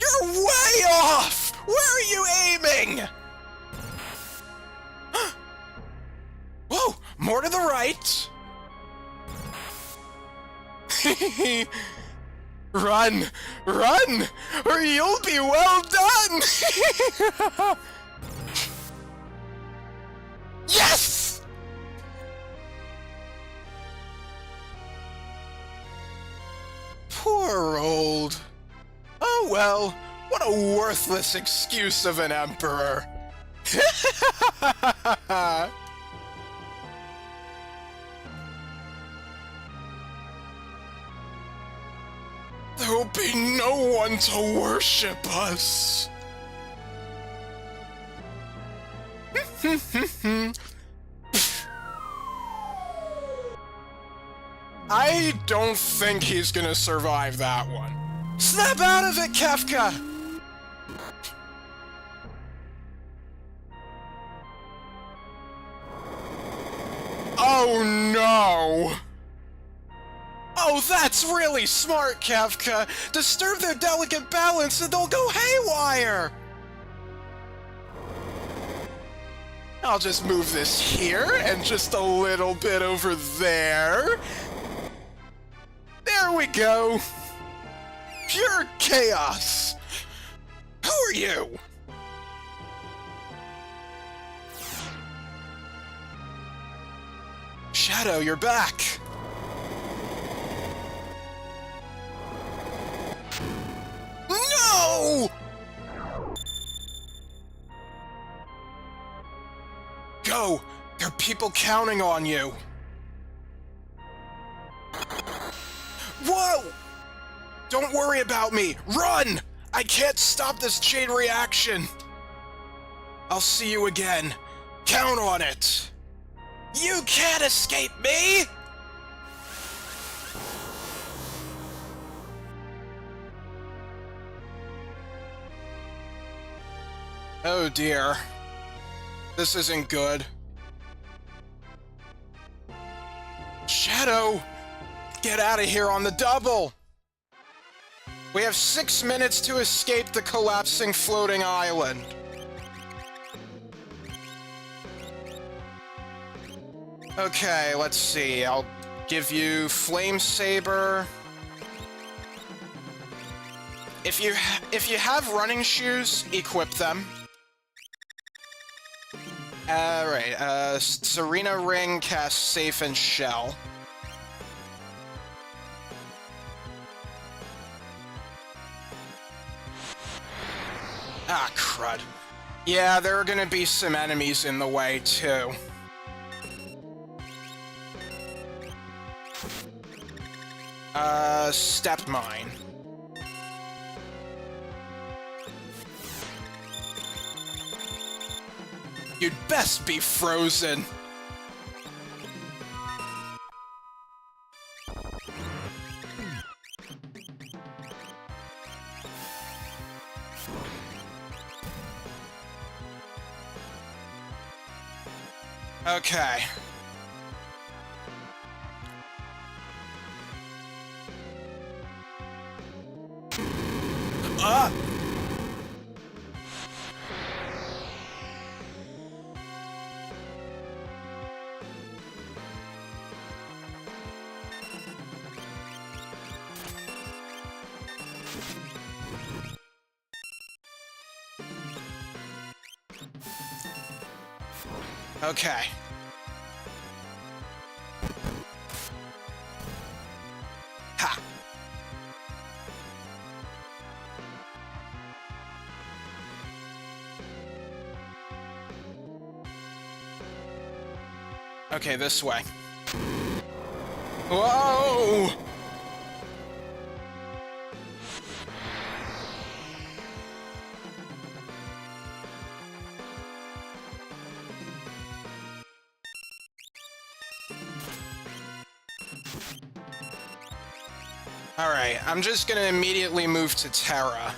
You're way off! Where are you aiming? Whoa! More to the right! Run! Run! Or you'll be well done! Yes! Poor old... Oh well, what a worthless excuse of an emperor. There will be no one to worship us. I don't think he's gonna survive that one. Snap out of it, Kefka! Oh no! Oh, that's really smart, Kefka! Disturb their delicate balance and they'll go haywire! I'll just move this here and just a little bit over there. There we go! Pure chaos! Who are you? Shadow, you're back! No! Go! There are people counting on you! Whoa! Don't worry about me! Run! I can't stop this chain reaction! I'll see you again. Count on it! You can't escape me! Oh dear. This isn't good. Shadow! Get out of here on the double! We have 6 minutes to escape the collapsing floating island. Okay, let's see. I'll give you Flame Saber. If you have running shoes, equip them. Alright, Serena Ring, cast Safe and Shell. Ah, crud. Yeah, there are gonna be some enemies in the way, too. Step Mine. You'd best be frozen. Okay. Ah! Okay. Ha! Okay, this way. Whoa! Alright, I'm just gonna immediately move to Terra.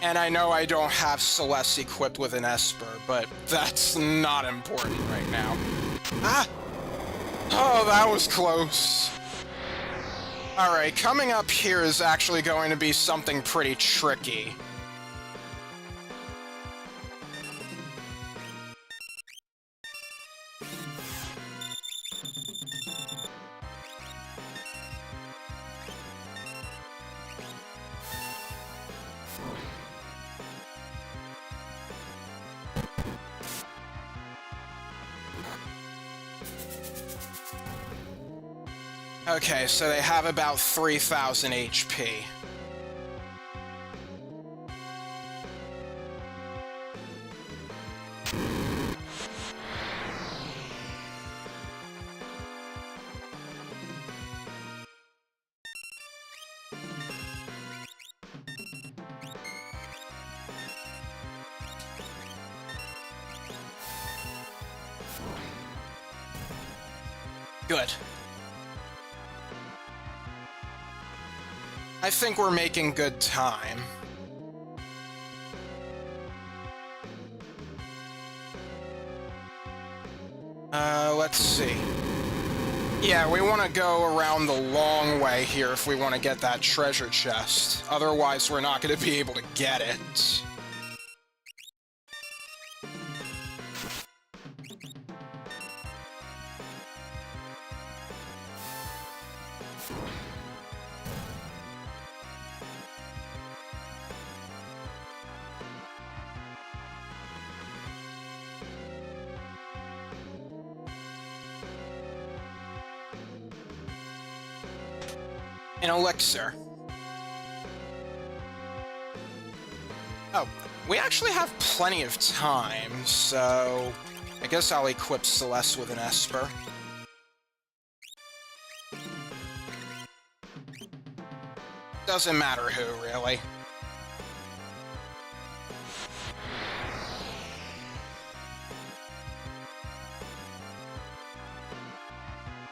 And I know I don't have Celeste equipped with an Esper, but that's not important right now. Ah! Oh, that was close. Alright, coming up here is actually going to be something pretty tricky. Okay, so they have about 3,000 HP. Good. I think we're making good time. Let's see. Yeah, we want to go around the long way here if we want to get that treasure chest. Otherwise, we're not going to be able to get it. An elixir. Oh, we actually have plenty of time, so I guess I'll equip Celeste with an Esper. Doesn't matter who, really.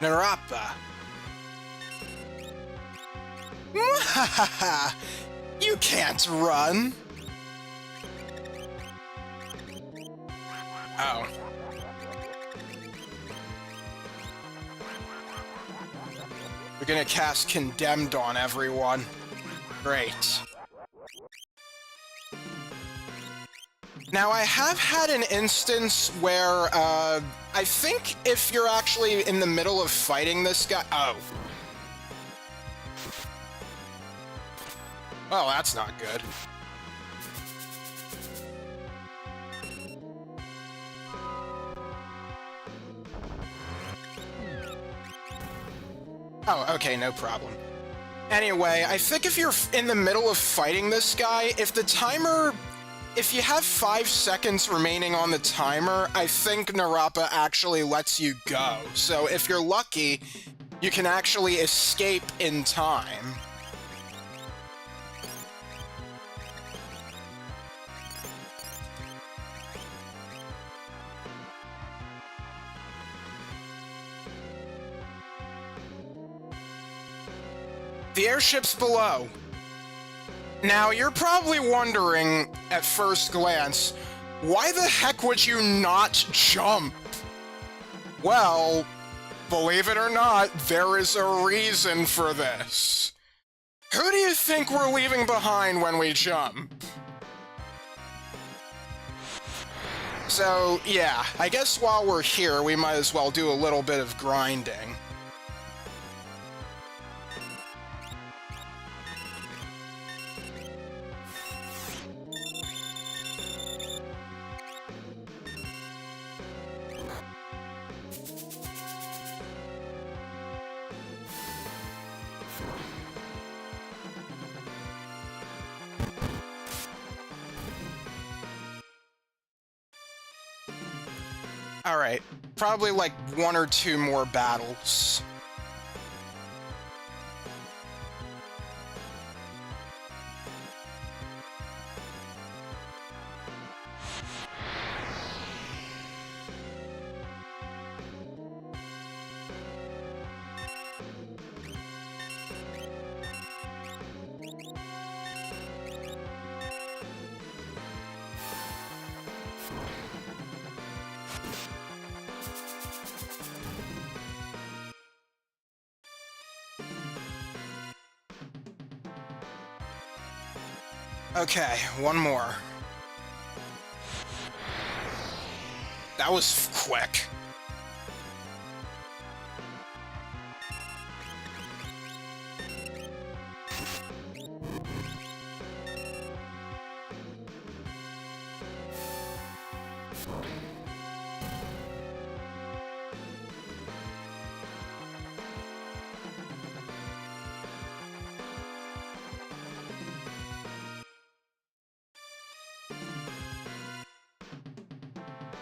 Narapa. You can't run! Oh. We're gonna cast Condemned on everyone. Great. Now, I have had an instance where, I think if you're actually in the middle of fighting this guy— oh. Well, that's not good. Oh, okay, no problem. Anyway, I think if you're in the middle of fighting this guy, if you have 5 seconds remaining on the timer, I think Narapa actually lets you go. So if you're lucky, you can actually escape in time. The airship's below. Now, you're probably wondering, at first glance, why the heck would you not jump? Well, believe it or not, there is a reason for this. Who do you think we're leaving behind when we jump? So, yeah, I guess while we're here, we might as well do a little bit of grinding. Alright, probably like 1 or 2 more battles. Okay, one more. That was quick.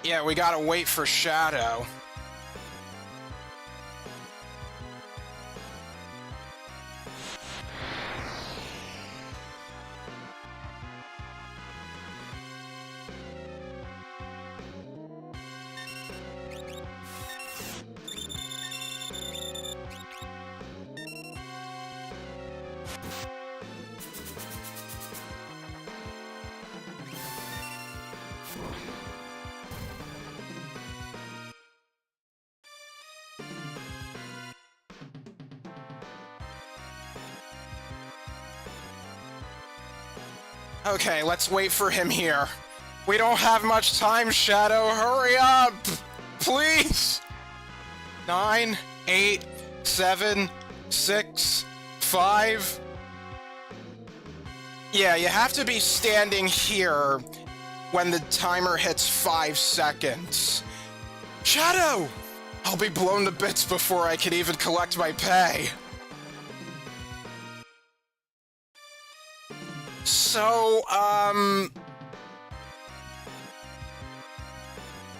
Yeah, we gotta wait for Shadow. Okay, let's wait for him here. We don't have much time, Shadow. Hurry up! Please! 9, 8, 7, 6, 5... Yeah, you have to be standing here when the timer hits 5 seconds. Shadow! I'll be blown to bits before I can even collect my pay. So,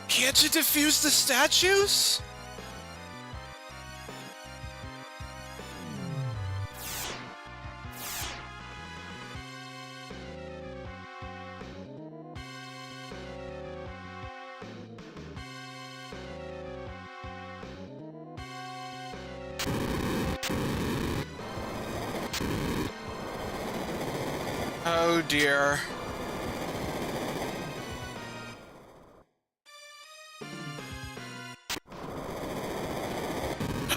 can't you defuse the statues? Oh dear.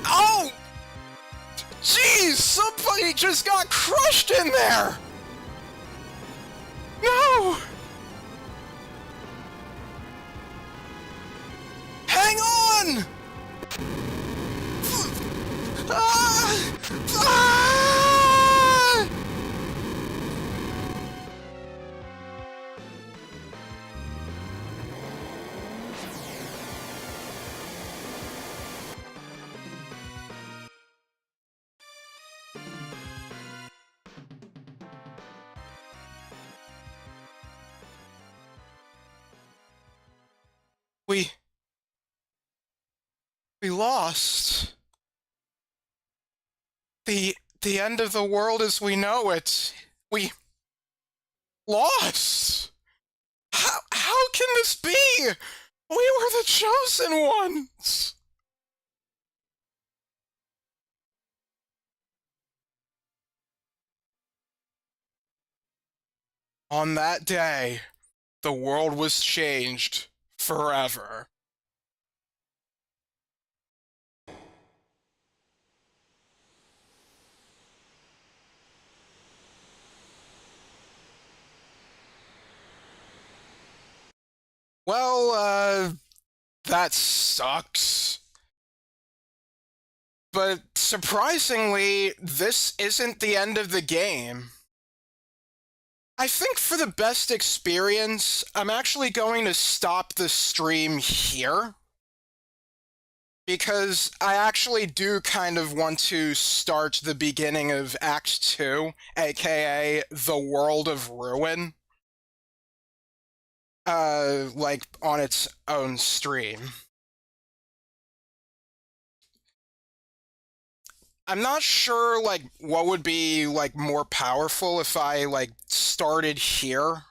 Oh! Jeez, somebody just got crushed in there! No! Hang on! Ah! Ah! We lost. The end of the world as we know it. We lost. How can this be? We were the chosen ones. On that day, the world was changed forever. Well, that sucks. But surprisingly, this isn't the end of the game. I think for the best experience, I'm actually going to stop the stream here. Because I actually do kind of want to start the beginning of Act 2, aka The World of Ruin. Like, on its own stream. I'm not sure, like, what would be, like, more powerful if I, like, started here.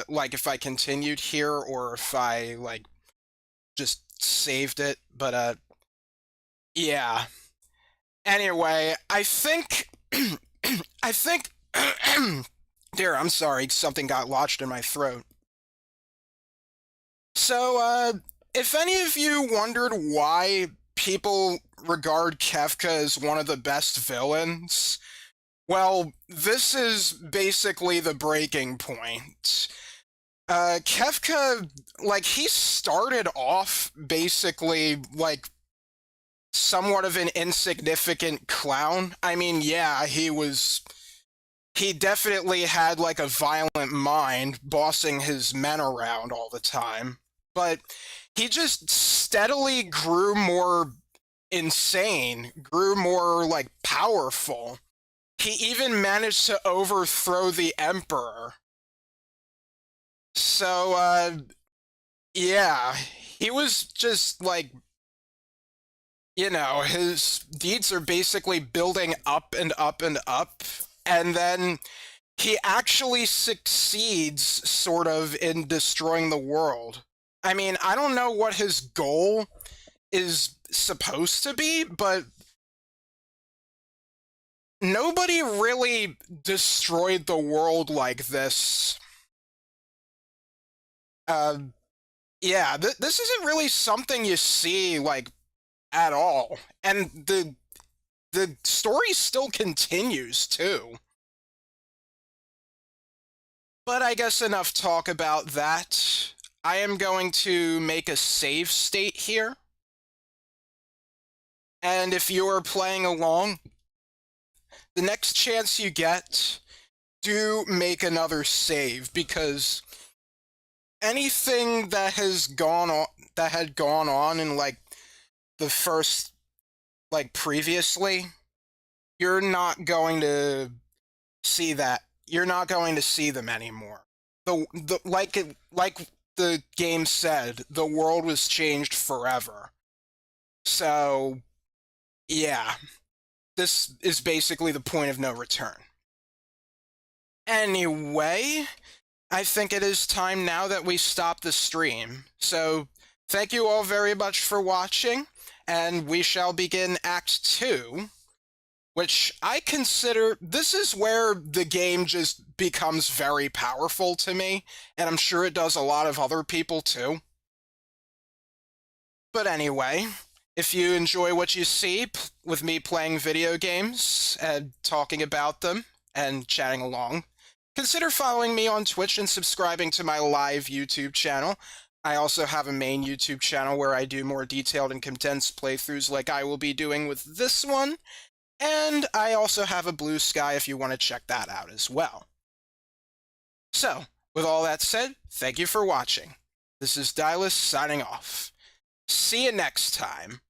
Like, if I continued here, or if I, like, just saved it, but, yeah. Anyway, I think... I think... Dear, I'm sorry, something got lodged in my throat. So, if any of you wondered why people regard Kefka as one of the best villains, Well, this is basically the breaking point. Kefka, like, he started off basically, like, somewhat of an insignificant clown. I mean, yeah, he definitely had, like, a violent mind, bossing his men around all the time. But he just steadily grew more insane, grew more, like, powerful. He even managed to overthrow the Emperor. So, yeah, he was just like, his deeds are basically building up and up and up, and then he actually succeeds, sort of, in destroying the world. I mean, I don't know what his goal is supposed to be, but nobody really destroyed the world like this. Uh, yeah, this isn't really something you see, like, at all. And the story still continues, too. But I guess enough talk about that. I am going to make a save state here. And if you're playing along, the next chance you get, do make another save, because anything that had gone on in, like, the first, like, previously, you're not going to see that. You're not going to see them anymore. Like the game said, the world was changed forever. So, yeah, this is basically the point of no return. Anyway, I think it is time now that we stop the stream. So, thank you all very much for watching, and we shall begin Act 2, which I consider, this is where the game just becomes very powerful to me, and I'm sure it does a lot of other people too. But anyway, if you enjoy what you see with me playing video games and talking about them and chatting along, consider following me on Twitch and subscribing to my live YouTube channel. I also have a main YouTube channel where I do more detailed and condensed playthroughs like I will be doing with this one. And I also have a Blue Sky if you want to check that out as well. So, with all that said, thank you for watching. This is Dylus signing off. See you next time.